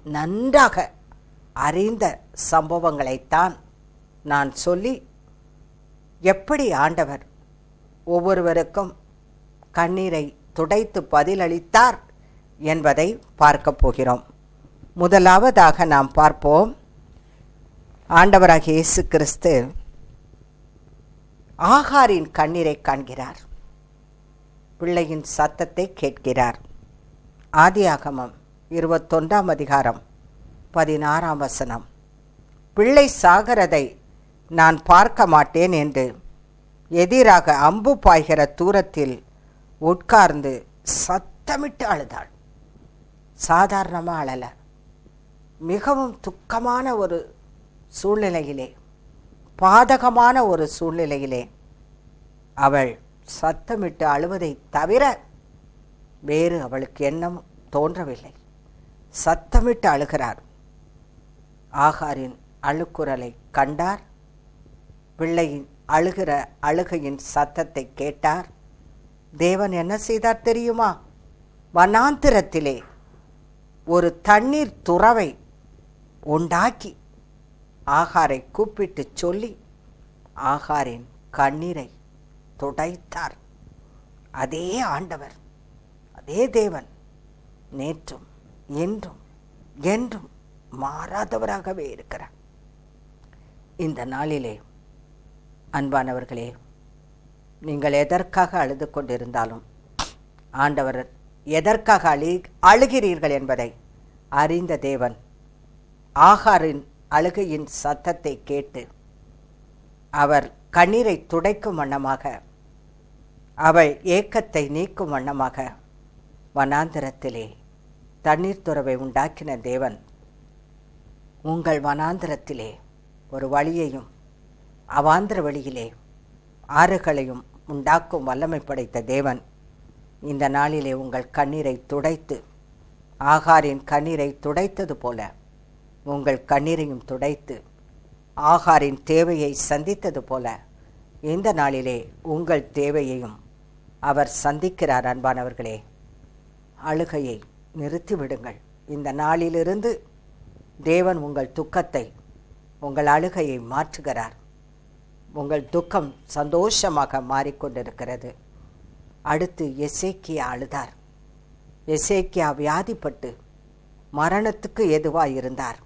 Speaker 1: நன்றாக அறிந்த சம்பவங்களைத்தான் நான் சொல்லி எப்படி ஆண்டவர் ஒவ்வொருவருக்கும் கண்ணீரை துடைத்து பதிலளித்தார் என்பதை பார்க்க போகிறோம். முதலாவதாக நாம் பார்ப்போம். ஆண்டவராகிய இயேசு கிறிஸ்து ஆகாரின் கண்ணீரை காண்கிறார். பிள்ளையின் சத்தத்தை கேட்கிறார். ஆதியாகமம் 21 அதிகாரம் 16 பிள்ளை சாகிறதை நான் பார்க்க மாட்டேன் என்று எதிராக அம்பு பாய்கிற தூரத்தில் உட்கார்ந்து சத்தமிட்டு அழுதாள். சாதாரணமாக அழல, மிகவும் துக்கமான ஒரு சூழ்நிலையிலே, பாதகமான ஒரு சூழ்நிலையிலே அவள் சத்தமிட்டு அழுவதை தவிர வேறு அவளுக்கு எண்ணம் தோன்றவில்லை. சத்தமிட்டு அழுகிறார். ஆகாரின் அழுக்குரலை கண்டார். பிள்ளையின் அழுகிற அழுகையின் சத்தத்தை கேட்டார். தேவன் என்ன செய்தார் தெரியுமா? வனாந்திரத்திலே ஒரு தண்ணீர் துறவை உண்டாக்கி ஆகாரை கூப்பிட்டு சொல்லி ஆகாரின் கண்ணீரை துடைத்தார். அதே ஆண்டவர், அதே தேவன் நேற்றும் இன்றும் என்றும் மாறாதவராகவே இருக்கிறார். இந்த நாளிலே அன்பானவர்களே, நீங்கள் எதற்காக அழுது கொண்டிருந்தாலும் ஆண்டவர் எதற்காக அழுகிறீர்கள் என்பதை அறிந்த தேவன் ஆகாரின் அழுகையின் சத்தத்தை கேட்டு அவர் கண்ணீரை துடைக்கும் வண்ணமாக, அவள் ஏக்கத்தை நீக்கும் வண்ணமாக வனாந்திரத்திலே தண்ணீர் துறவை உண்டாக்கின தேவன் உங்கள் வனாந்திரத்திலே ஒரு வழியையும் அவாந்திர வழியிலே ஆறுகளையும் உண்டாக்கும் வல்லமை படைத்த தேவன் இந்த நாளிலே உங்கள் கண்ணீரை துடைத்து, ஆகாரின் கண்ணீரை துடைத்தது போல உங்கள் கண்ணீரையும் துடைத்து, ஆகாரின் தேவையை சந்தித்தது போல இந்த நாளிலே உங்கள் தேவையையும் அவர் சந்திக்கிறார். அன்பானவர்களே, அழுகையை நிறுத்திவிடுங்கள். இந்த நாளிலிருந்து தேவன் உங்கள் துக்கத்தை, உங்கள் அழுகையை மாற்றுகிறார். உங்கள் துக்கம் சந்தோஷமாக மாறிக்கொண்டிருக்கிறது. அடுத்து எசேக்கியா அழுதார். எசேக்கியா வியாதிப்பட்டு மரணத்துக்கு எதுவாக இருந்தார்.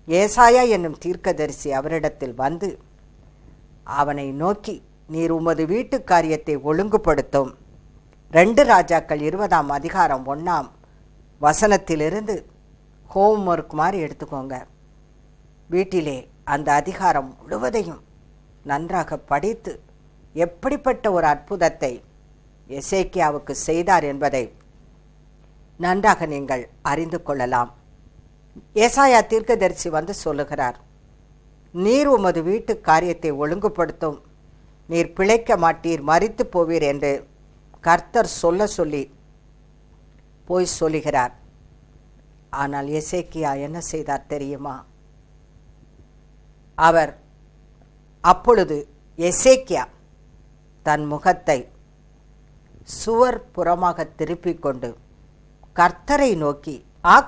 Speaker 1: ஏசாயா என்னும் தீர்க்கதரிசி அவரிடத்தில் வந்து அவனை நோக்கி, நீர் உமது வீட்டு காரியத்தை ஒழுங்குபடுத்தும். 2 ராஜாக்கள் 20ஆம் அதிகாரம் 1ஆம் வசனத்திலிருந்து ஹோம்ஒர்க் மாதிரி எடுத்துக்கோங்க. வீட்டிலே அந்த அதிகாரம் முழுவதையும் நன்றாக படித்து எப்படிப்பட்ட ஒரு அற்புதத்தை எசேக்கியாவுக்கு செய்தார் என்பதை நன்றாக நீங்கள் அறிந்து கொள்ளலாம். ஏசாயா தீர்க்கதரிசி வந்து சொல்லுகிறார், நீர் உமது வீட்டு காரியத்தை ஒழுங்குபடுத்தும், நீர் பிழைக்க மாட்டீர், மரித்து போவீர் என்று கர்த்தர் சொல்லி போய் சொல்லுகிறார். ஆனால் எசேக்கியா என்ன செய்தார் தெரியுமா? அப்பொழுது எசேக்கியா தன் முகத்தை சுவர் புறமாக திருப்பிக் கொண்டு கர்த்தரை நோக்கி,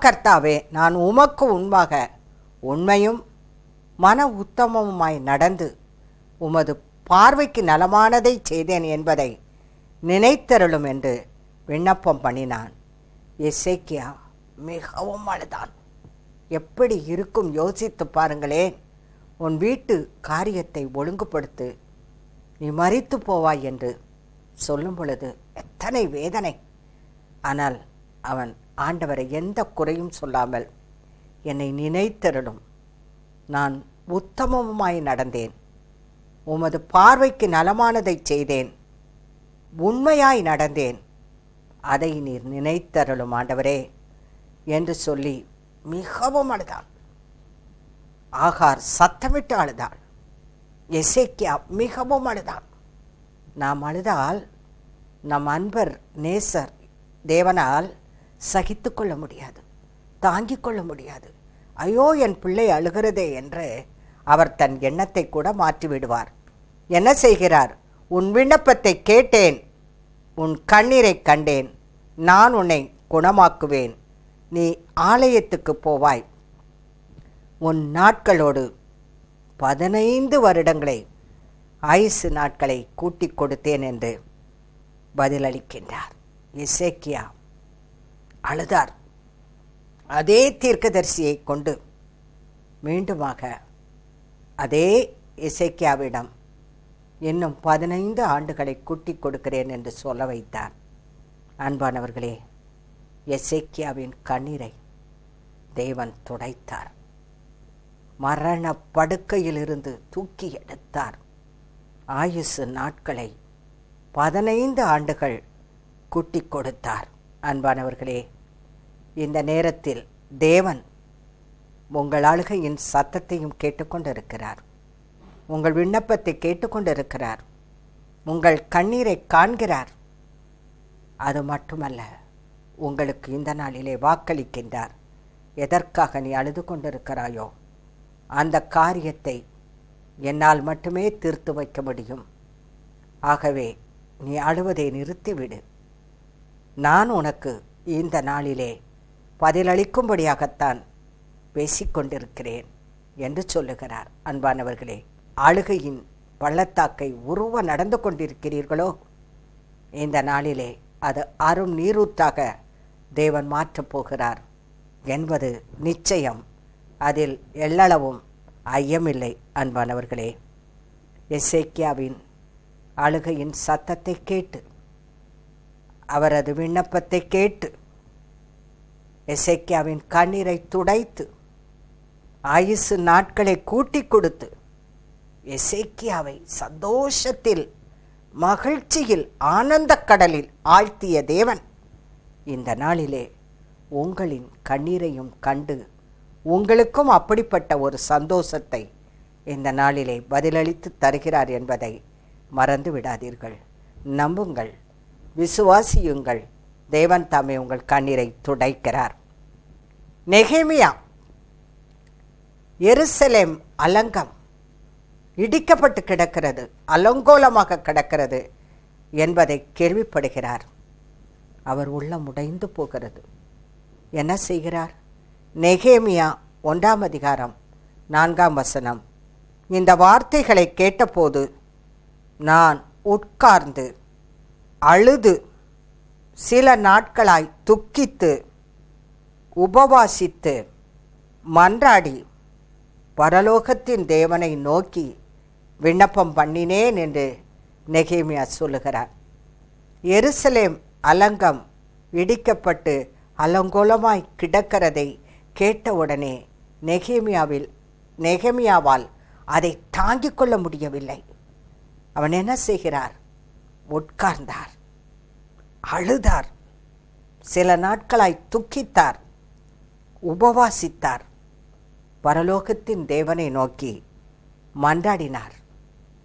Speaker 1: கர்த்தாவே, நான் உமக்கு உண்மையாக உண்மையும் மன உத்தமமாய் நடந்து உமது பார்வைக்கு நலமானதை செய்தேன் என்பதை நினைத்தருளும் என்று விண்ணப்பம் பண்ணினான். எசேக்கியா மிகவும் அழுதான். எப்படி இருக்கும் யோசித்து பாருங்களேன். உன் வீட்டு காரியத்தை ஒழுங்குபடுத்து, நீ மரித்து போவாய் என்று சொல்லும் பொழுது எத்தனை வேதனை. ஆனால் அவன் ஆண்டவரை எந்த குறையும் சொல்லாமல், என்னை நினைத்தருளும், நான் உத்தமமாய் நடந்தேன், உமது பார்வைக்கு நலமானதை செய்தேன், உண்மையாய் நடந்தேன், அதை நீர் நினைத்தருளும் ஆண்டவரே என்று சொல்லி மிகவும் அழுதான். ஆகார் சத்தமிட்டு அழுதாள். எசேக்கியா மிகவும் அழுதான். நாம் அழுதால் நம் அன்பர் நேசர் தேவனால் சகித்து கொள்ள முடியாது, தாங்கிக் கொள்ள முடியாது. ஐயோ, என் பிள்ளை அழுகிறதே என்று அவர் தன் எண்ணத்தை கூட மாற்றிவிடுவார். என்ன செய்கிறார்? உன் விண்ணப்பத்தை கேட்டேன், உன் கண்ணீரை கண்டேன், நான் உன்னை குணமாக்குவேன், நீ ஆலயத்துக்கு போவாய், உன் நாட்களோடு 15 வருடங்களை ஆயுசு நாட்களை கூட்டிக் கொடுத்தேன் என்று பதிலளிக்கின்றார். எசேக்கியா அழுதார். அதே தீர்க்கதரிசியை கொண்டு மீண்டுமாக அதே எசேக்கியாவிடம் இன்னும் 15 ஆண்டுகளை கூட்டிக் கொடுக்கிறேன் என்று சொல்ல வைத்தார். அன்பானவர்களே, எசேக்கியாவின் கண்ணீரை தேவன் துடைத்தார். மரண படுக்கையிலிருந்து தூக்கி எடுத்தார். ஆயுசு நாட்களை 15 ஆண்டுகள் கூட்டிக் கொடுத்தார். அன்பானவர்களே, இந்த நேரத்தில் தேவன் உங்கள் அழுகையின் சத்தத்தையும் கேட்டுக்கொண்டிருக்கிறார். உங்கள் விண்ணப்பத்தை கேட்டுக்கொண்டிருக்கிறார். உங்கள் கண்ணீரை காண்கிறார். அது மட்டுமல்ல, உங்களுக்கு இந்த நாளிலே வாக்களிக்கின்றார். எதற்காக நீ அழுது கொண்டிருக்கிறாயோ அந்த காரியத்தை என்னால் மட்டுமே தீர்த்து வைக்க முடியும். ஆகவே நீ அழுவதை நிறுத்திவிடு. நான் உனக்கு இந்த நாளிலே பதிலளிக்கும்படியாகத்தான் பேசிக்கொண்டிருக்கிறேன் என்று சொல்லுகிறார். அன்பானவர்களே, அழுகையின் பள்ளத்தாக்கை உருவ நடந்து கொண்டிருக்கிறீர்களோ, இந்த நாளிலே அது அரும் நீரூற்றாக தேவன் மாற்றப் போகிறார் என்பது நிச்சயம். அதில் எள்ளளவும் ஐயமில்லை. அன்பானவர்களே, எசேக்கியாவின் அழுகையின் சத்தத்தை கேட்டு, அவரது விண்ணப்பத்தை கேட்டு, எசேக்கியாவின் கண்ணீரை துடைத்து, ஆயுசு நாட்களை கூட்டி கொடுத்து, எசேக்கியாவை சந்தோஷத்தில், மகிழ்ச்சியில், ஆனந்த கடலில் ஆழ்த்திய தேவன் இந்த நாளிலே உங்களின் கண்ணீரையும் கண்டு உங்களுக்கும் அப்படிப்பட்ட ஒரு சந்தோஷத்தை இந்த நாளிலே பதிலளித்து தருகிறார் என்பதை மறந்து விடாதீர்கள். நம்புங்கள், விசுவாசியுங்கள். தேவன் தாமே உங்கள் கண்ணீரை துடைக்கிறார். நெகேமியா, எருசலேம் அலங்கம் இடிக்கப்பட்டு கிடக்கிறது, அலங்கோலமாக கிடக்கிறது என்பதை கேள்விப்படுகிறார். அவர் உள்ளம் உடைந்து போகிறது. என்ன செய்கிறார்? நெகேமியா 1ஆம் அதிகாரம் 4ஆம் வசனம். இந்த வார்த்தைகளை கேட்டபோது நான் உட்கார்ந்து அழுது சில நாட்களாய் துக்கித்து உபவாசித்து மன்றாடி பரலோகத்தின் தேவனை நோக்கி விண்ணப்பம் பண்ணினேன் என்று நெகேமியா சொல்லுகிறார். எருசலேம் அலங்கம் இடிக்கப்பட்டு அலங்கோலமாய் கிடக்கிறதை கேட்டவுடனே நெகேமியாவால் அதை தாங்கிக் கொள்ள முடியவில்லை. அவன் என்ன செய்கிறார்? உட்கார்ந்தார், அழுதார், சில நாட்களாய் துக்கித்தார், உபவாசித்தார், பரலோகத்தின் தேவனை நோக்கி மன்றாடினார்,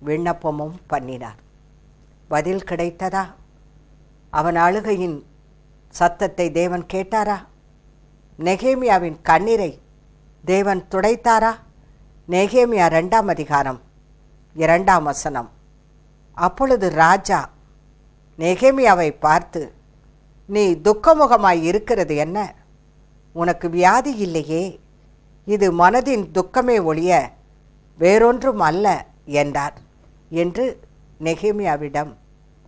Speaker 1: விண்ணப்பமும் பண்ணினார். பதில் கிடைத்ததா? அவன் அழுகையின் சத்தத்தை தேவன் கேட்டாரா? நெகேமியாவின் கண்ணீரை தேவன் துடைத்தாரா? நெகேமியா 2ஆம் அதிகாரம் 2ஆம் வசனம். அப்பொழுது ராஜா நெகேமியாவை பார்த்து, நீ துக்கமுகமாய் இருக்கிறது என்ன? உனக்கு வியாதி இல்லையே, இது மனதின் துக்கமே ஒழிய வேறொன்றும் அல்ல என்றார் என்று நெகேமியாவிடம்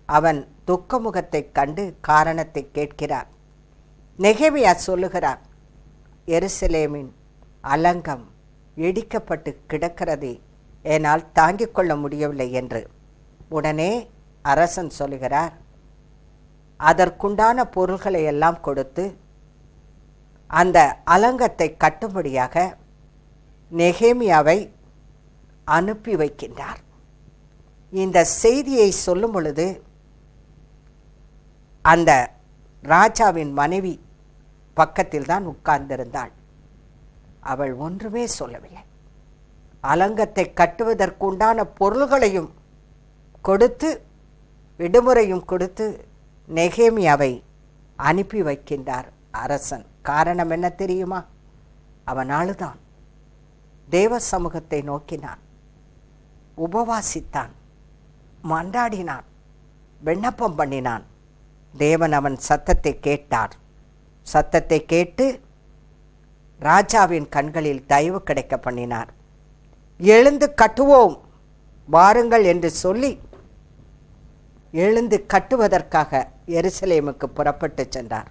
Speaker 1: அவன் துக்கமுகத்தை கண்டு காரணத்தை கேட்கிறார். நெகேமியா சொல்லுகிறார், எருசலேமின் அலங்கம் இடிக்கப்பட்டு கிடக்கிறதை என்னால் தாங்கிக் கொள்ள முடியவில்லை என்று. உடனே அரசன் சொல்லுகிறார், அதற்குண்டான பொருள்களை எல்லாம் கொடுத்து அந்த அலங்கத்தை கட்டும்படியாக நெகேமியாவை அனுப்பி வைக்கின்றார். இந்த செய்தியை சொல்லும் பொழுது அந்த ராஜாவின் மனைவி பக்கத்தில் தான் உட்கார்ந்திருந்தாள். அவள் ஒன்றுமே சொல்லவில்லை. அலங்கத்தை கட்டுவதற்குண்டான பொருள்களையும் கொடுத்து, விடுமுறையும் கொடுத்து நெகேமியாவை அனுப்பி வைக்கின்றார் அரசன். காரணம் என்ன தெரியுமா? அவன் அழுதான், தேவ சமூகத்தை நோக்கினான், உபவாசித்தான், மன்றாடினான், விண்ணப்பம் பண்ணினான். தேவன் அவன் சத்தத்தை கேட்டார். சத்தத்தை கேட்டு ராஜாவின் கண்களில் தயவு கிடைக்க பண்ணினார். எழுந்து கட்டுவோம் வாருங்கள் என்று சொல்லி எழுந்து கட்டுவதற்காக எருசலேமுக்கு புறப்பட்டு சென்றார்.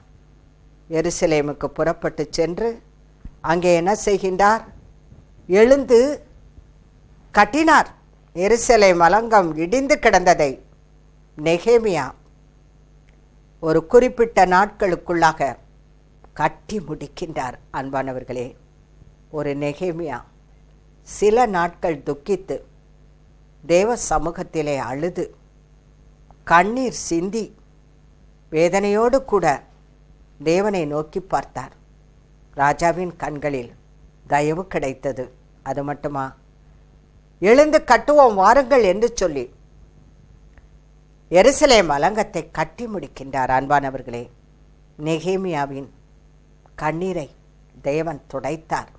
Speaker 1: எருசலேமுக்கு புறப்பட்டு சென்று அங்கே என்ன செய்கின்றார்? எழுந்து கட்டினார். எருசலேம் அலங்கம் இடிந்து கிடந்ததை நெகேமியா ஒரு குறிப்பிட்ட நாட்களுக்குள்ளாக கட்டி முடிக்கின்றார். அன்பானவர்களே, ஒரு நெகேமியா சில நாட்கள் துக்கித்து தேவ சமூகத்திலே அழுது கண்ணீர் சிந்தி வேதனையோடு கூட தேவனை நோக்கி பார்த்தார். ராஜாவின் கண்களில் தயவு கிடைத்தது. அது மட்டுமா, எழுந்து கட்டுவோம் வாருங்கள் என்று சொல்லி எருசலேம் அலங்கத்தை கட்டி முடிக்கின்றார். அன்பானவர்களே, நெகேமியாவின் கண்ணீரை தேவன் துடைத்தார்.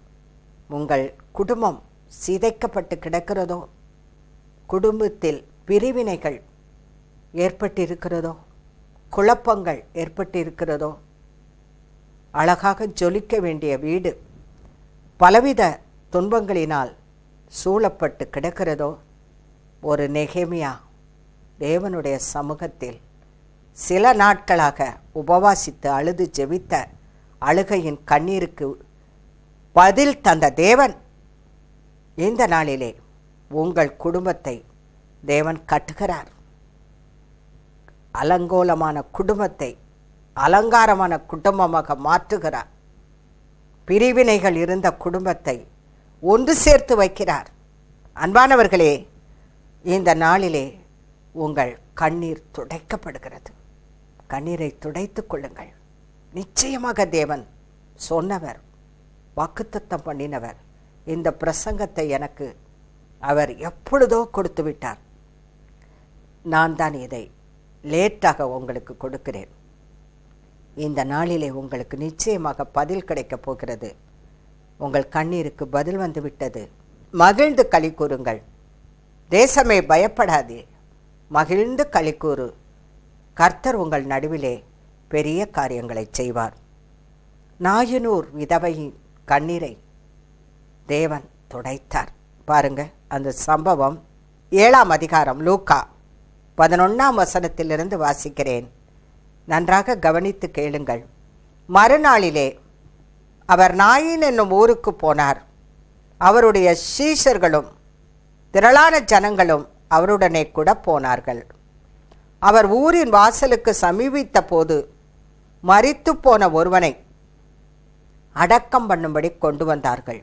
Speaker 1: உங்கள் குடும்பம் சிதைக்கப்பட்டு கிடக்கிறதோ, குடும்பத்தில் பிரிவினைகள் ஏற்பட்டிருக்கிறதோ, குழப்பங்கள் ஏற்பட்டிருக்கிறதோ, அழகாக ஜொலிக்க வேண்டிய வீடு பலவித துன்பங்களினால் சூழப்பட்டு கிடக்கிறதோ, ஒரு நெகேமியா தேவனுடைய சமூகத்தில் சில நாட்களாக உபவாசித்து அழுது ஜெபித்த அழுகையின் கண்ணீருக்கு பதில் தந்த தேவன் இந்த நாளிலே உங்கள் குடும்பத்தை தேவன் கட்டுகிறார். அலங்கோலமான குடும்பத்தை அலங்காரமான குடும்பமாக மாற்றுகிறார். பிரிவினைகள் இருந்த குடும்பத்தை ஒன்று சேர்த்து வைக்கிறார். அன்பானவர்களே, இந்த நாளிலே உங்கள் கண்ணீர் துடைக்கப்படுகிறது. கண்ணீரை துடைத்துக் கொள்ளுங்கள். நிச்சயமாக தேவன் சொன்னவர், வாக்குத்தத்தம் பண்ணினவர். இந்த பிரசங்கத்தை எனக்கு அவர் எப்பொழுதோ கொடுத்து விட்டார். நான் தான் இதை லேட்டாக உங்களுக்கு கொடுக்கிறேன். இந்த நாளிலே உங்களுக்கு நிச்சயமாக பதில் கிடைக்கப் போகிறது. உங்கள் கண்ணீருக்கு பதில் வந்து விட்டது. மகிழ்ந்து களி கூறுங்கள். தேசமே பயப்படாதே, மகிழ்ந்து களி கூறு. கர்த்தர் உங்கள் நடுவிலே பெரிய காரியங்களை செய்வார். நாயனூர் விதவையின் கண்ணீரை தேவன் துடைத்தார். பாருங்க, அந்த சம்பவம் 7ஆம் அதிகாரம் லூக்கா 11ஆம் வசனத்திலிருந்து வாசிக்கிறேன். நன்றாக கவனித்து கேளுங்கள். மறுநாளிலே அவர் நாயின் என்னும் ஊருக்கு போனார். அவருடைய சீஷர்களும் திரளான ஜனங்களும் அவருடனே கூட போனார்கள். அவர் ஊரின் வாசலுக்கு சமீபித்த போது மரித்து போன ஒருவனை அடக்கம் பண்ணும்படி கொண்டு வந்தார்கள்.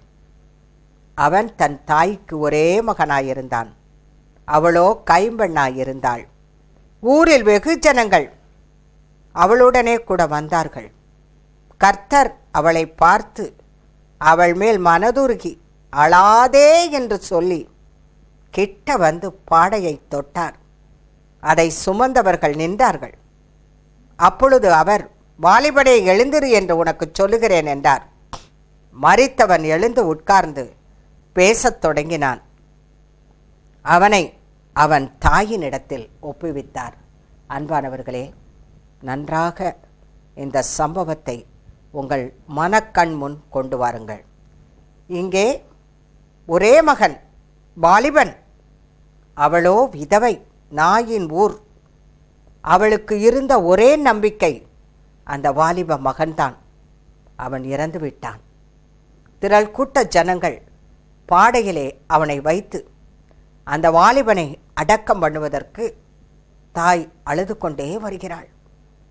Speaker 1: அவன் தன் தாய்க்கு ஒரே மகனாயிருந்தான். அவளோ கைம்பெண்ணாயிருந்தாள். ஊரில் வெகு ஜனங்கள் அவளுடனே கூட வந்தார்கள். கர்த்தர் அவளை பார்த்து அவள் மேல் மனதுருகி அழாதே என்று சொல்லி கிட்ட வந்து பாடையை தொட்டார். அதை சுமந்தவர்கள் நின்றார்கள். அப்பொழுது அவர், வாலிபனே எழுந்திரு என்று உனக்கு சொல்லுகிறேன் என்றார். மரித்தவன் எழுந்து உட்கார்ந்து பேசத் தொடங்கினான். அவனை அவன் தாயினிடத்தில் ஒப்புவித்தார். அன்பானவர்களே, நன்றாக இந்த சம்பவத்தை உங்கள் மனக்கண் முன் கொண்டு வாருங்கள். இங்கே ஒரே மகன் வாலிபன், அவளோ விதவை, நாயின் ஊர். அவளுக்கு இருந்த ஒரே நம்பிக்கை அந்த வாலிப மகன்தான். அவன் இறந்து விட்டான். திரள் கூட்ட ஜனங்கள் பாடையிலே அவனை வைத்து அந்த வாலிபனை அடக்கம் பண்ணுவதற்கு தாய் அழுது கொண்டே வருகிறாள்.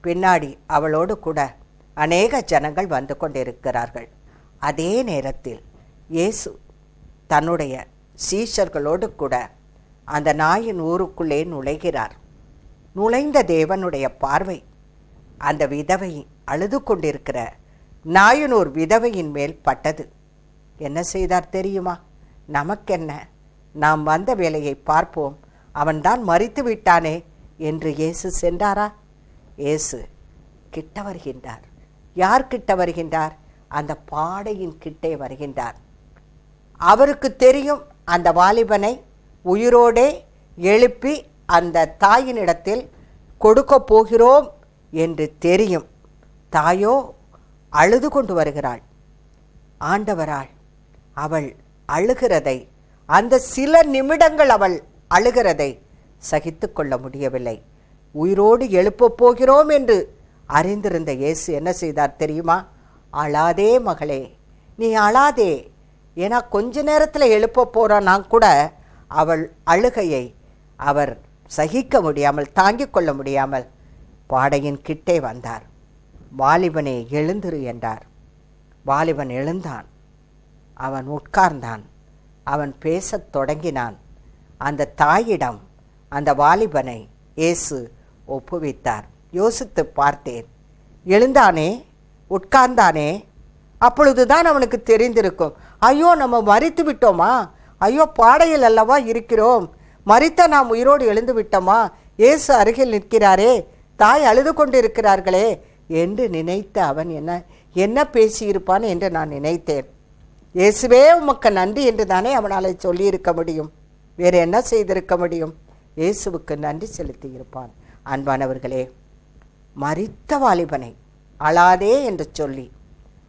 Speaker 1: பின்னாடி அவளோடு கூட அநேக ஜனங்கள் வந்து கொண்டிருக்கிறார்கள். அதே நேரத்தில் இயேசு தன்னுடைய சீஷர்களோடு கூட அந்த நாயின் ஊருக்குள்ளே நுழைகிறார். நுழைந்த தேவனுடைய பார்வை அந்த விதவை அழுது கொண்டிருக்கிற நாயனூர் விதவையின் மேல் பட்டது. என்ன செய்தார் தெரியுமா? நமக்கென்ன, நாம் வந்த வேலையை பார்ப்போம், அவன்தான் மரித்து விட்டானே என்று இயேசு சென்றாரா? இயேசு கிட்ட வருகின்றார். யார் கிட்ட வருகின்றார்? அந்த பாடையின் கிட்டே வருகின்றார். அவருக்கு தெரியும் அந்த வாலிபனை உயிரோடே எழுப்பி அந்த தாயினிடத்தில் கொடுக்க போகிறோம் என்று தெரியும். தாயோ அழுது கொண்டு வருகிறாள். ஆண்டவரால் அவள் அழுகிறதை, அந்த சில நிமிடங்கள் அவள் அழுகிறதை சகித்து கொள்ள முடியவில்லை. உயிரோடு எழுப்பப் போகிறோம் என்று அறிந்திருந்த இயேசு என்ன செய்தார் தெரியுமா? அழாதே மகளே, நீ அழாதே, ஏன்னா கொஞ்ச நேரத்தில் எழுப்ப போறான்னா கூட அவள் அழுகையை அவர் சகிக்க முடியாமல், தாங்கிக் கொள்ள முடியாமல் பாடையின் கிட்டே வந்தார். வாலிபனே எழுந்திரு என்றார். வாலிபன் எழுந்தான். அவன் உட்கார்ந்தான். அவன் பேசத் தொடங்கினான். அந்த தாயிடம் அந்த வாலிபனை இயேசு ஒப்புவித்தார். யோசித்து பார்த்தேன். எழுந்தானே, உட்கார்ந்தானே, அப்பொழுதுதான் அவனுக்கு தெரிந்திருக்கும், ஐயோ நம்ம மரித்து விட்டோமா, ஐயோ பாடையில் அல்லவா இருக்கிறோம், மரித்த நாம் உயிரோடு எழுந்து விட்டோமா, இயேசு அருகில் நிற்கிறாரே, தாய் அழுது கொண்டு இருக்கிறார்களே என்று நினைத்த அவன் என்ன பேசியிருப்பான் என்று நான் நினைத்தேன். இயேசுவே உமக்கு நன்றி என்று தானே அவனால் சொல்லியிருக்க முடியும். வேறு என்ன செய்திருக்க முடியும்? இயேசுவுக்கு நன்றி செலுத்தி இருப்பான். அன்பானவர்களே, மரித்த வாலிபனை அழாதே என்று சொல்லி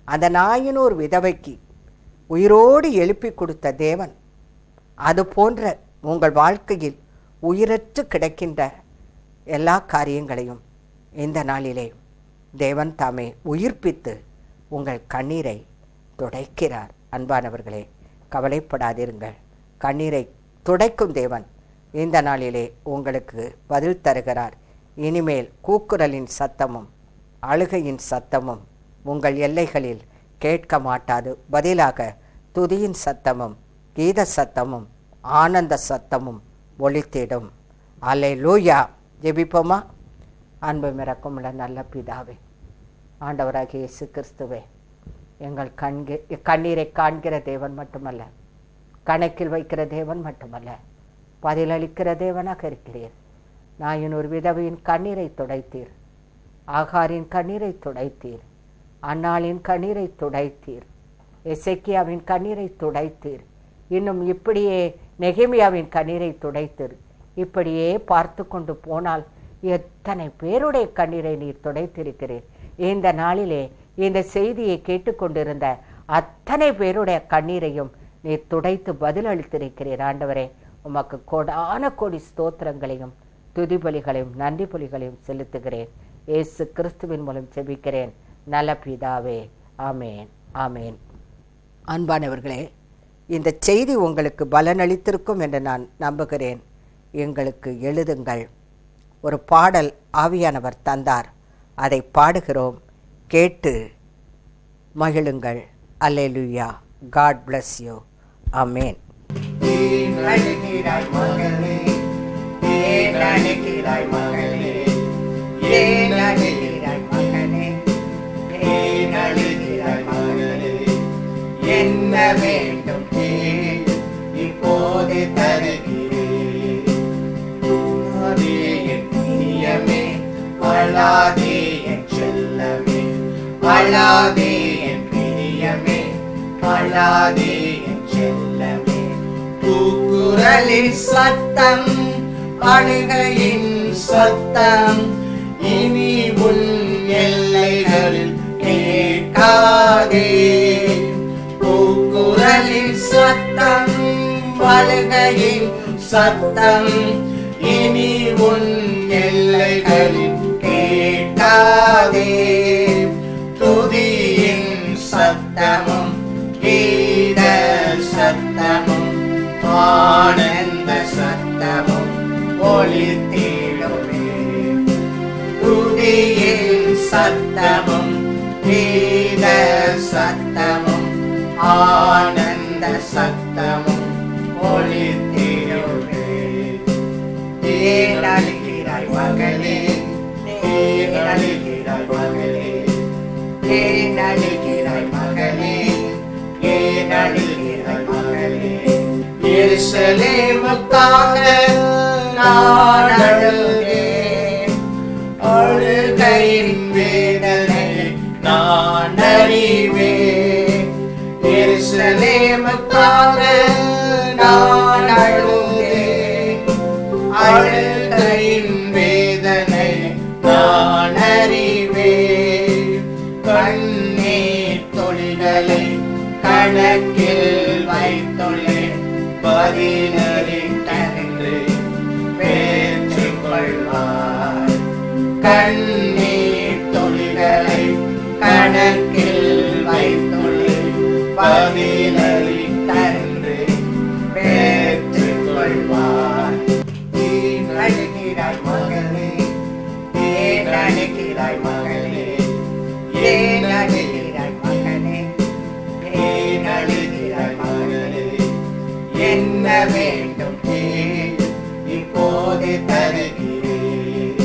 Speaker 1: அந்த நாயினூர் விதவைக்கு உயிரோடு எழுப்பி கொடுத்த தேவன் அது போன்ற உங்கள் வாழ்க்கையில் உயிரற்று கிடக்கின்ற எல்லா காரியங்களையும் இந்த நாளிலே தேவன் தாமே உயிர்ப்பித்து உங்கள் கண்ணீரை துடைக்கிறார். அன்பானவர்களே, கவலைப்படாதிருங்கள். கண்ணீரை துடைக்கும் தேவன் இந்த நாளிலே உங்களுக்கு பதில் தருகிறார். இனிமேல் கூக்குரலின் சத்தமும் அழுகையின் சத்தமும் உங்கள் எல்லைகளில் கேட்க மாட்டாது. பதிலாக துதியின் சத்தமும் கீத சத்தமும் ஆனந்த சத்தமும் ஒலித்திடும். அல்லேலூயா. ஜெபிப்போமா? அன்பு மிரக்கமுள்ள நல்ல பிதாவே, ஆண்டவராகிய இயேசு கிறிஸ்துவே, எங்கள் கண்ணீரை காண்கிற தேவன் மட்டுமல்ல, கணக்கில் வைக்கிற தேவன் மட்டுமல்ல, பதிலளிக்கிற தேவனாக இருக்கிறீர். நாயின் ஒரு விதவையின் கண்ணீரை துடைத்தீர், ஆகாரின் கண்ணீரை துடைத்தீர், அன்னாளின் கண்ணீரை துடைத்தீர், எசேக்கியாவின் கண்ணீரை துடைத்தீர். இன்னும் இப்படியே நெகேமியாவின் கண்ணீரை துடைத்தீர். இப்படியே பார்த்து கொண்டு போனால் எத்தனை பேருடைய கண்ணீரை நீர் துடைத்திருக்கிறீர். இந்த நாளிலே இந்த செய்தியை கேட்டுக்கொண்டிருந்த அத்தனை பேருடைய கண்ணீரையும் நீர் துடைத்து பதிலளித்திருக்கிறீர். ஆண்டவரே, உமக்கு கோடான கோடி ஸ்தோத்திரங்களையும் துதிபலிகளையும் நன்றி பலிகளையும் செலுத்துகிறேன். இயேசு கிறிஸ்துவின் மூலம் ஜெபிக்கிறேன் நல்ல பிதாவே. ஆமேன், ஆமேன். அன்பானவர்களே, இந்த செய்தி உங்களுக்கு பலனளித்திருக்கும் என்று நான் நம்புகிறேன். எங்களுக்கு எழுதுங்கள். ஒரு பாடல் ஆவியானவர் தந்தார், அதை பாடுகிறோம், கேட்டு மகிழுங்கள். அல்லேலூயா. God bless you. ஆமேன்.
Speaker 2: என்ன வேண்டும் இப்போது தருகிறேன். என் பிரியமே, அழாதே என் செல்லமே, அழாதே என் பிரியமே, அழாதே என் செல்லமே. கூக்குரலின் சத்தம், அழுகையின் சத்தம் இனி உன் எல்லைகளில் கேட்காதே. கூக்குரலின் சத்தம், அழுகையின் சத்தம் இனி உன் எல்லைகளில் கேட்காதே. துதியின் சத்தமும் கீத சத்தமும் ஆனந்த சத்தமும் ஒலித்திடுமே. துதியின் சத்தமும் கீத சத்தமும் ஆனந்த சத்தமும் ஒலித்திடுமே. ஏன் அழுகிறாய் மகளே, ஏன் அழுகிறாய் மகளே, ஏன் அழுகிறாய் மகளே, ஏன் அழுகிறாய் மகளே. எருசலேமுக்காக நான் அழுதேன், அழுகையின் வேதனை நான் அறிவேன். எருசலேமுக்காக நான் அழுதேன், அழுகையின் வேதனை நான் அறிவேன். கண்ணீர் துளிகளை கணக்கில் வைத்துள்ளேன், பதிலளித்தென்று பெற்றுக் கொள்வார். கண்ணீர் துளிகளை கணக்கில் வைத்துள்ளேன், பதிலளித்தென்று பெற்றுக் கொள்வார். ஏன் அழுகிறாய் மகளே, ஏன் அழுகிறாய் மகளே, ஏன் அழுகிறாய் மகனே, ஏன் அழுகிறாய் மகளே. என்ன வேண்டும் இப்போது தருகிறேன்.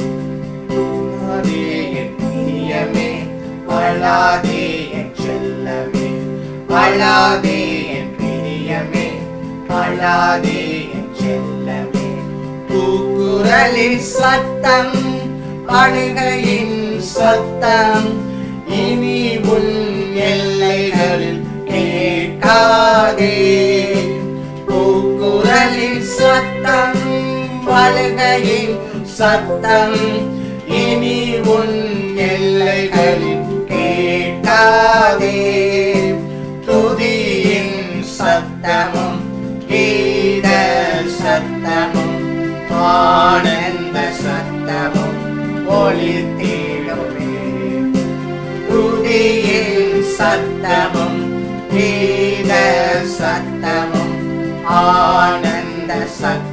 Speaker 2: அழாதே என் பிரியமே, அழாதே என் செல்லமே, அழாதே என் பிரியமே, அழாதே என் செல்லமே. கூக்குரலின் சத்தம், அழுகையின் சத்தம் இனி உன் எல்லைகளில் கேட்காதே. கூக்குரலின் சத்தம், அழுகையின் சத்தம் இனி உன் எல்லைகளில் கேட்காதே. துதியின் சத்தமும் கீத சத்தமும் சத்தமும் கீத சத்தமும் ஆனந்த சத்தமும்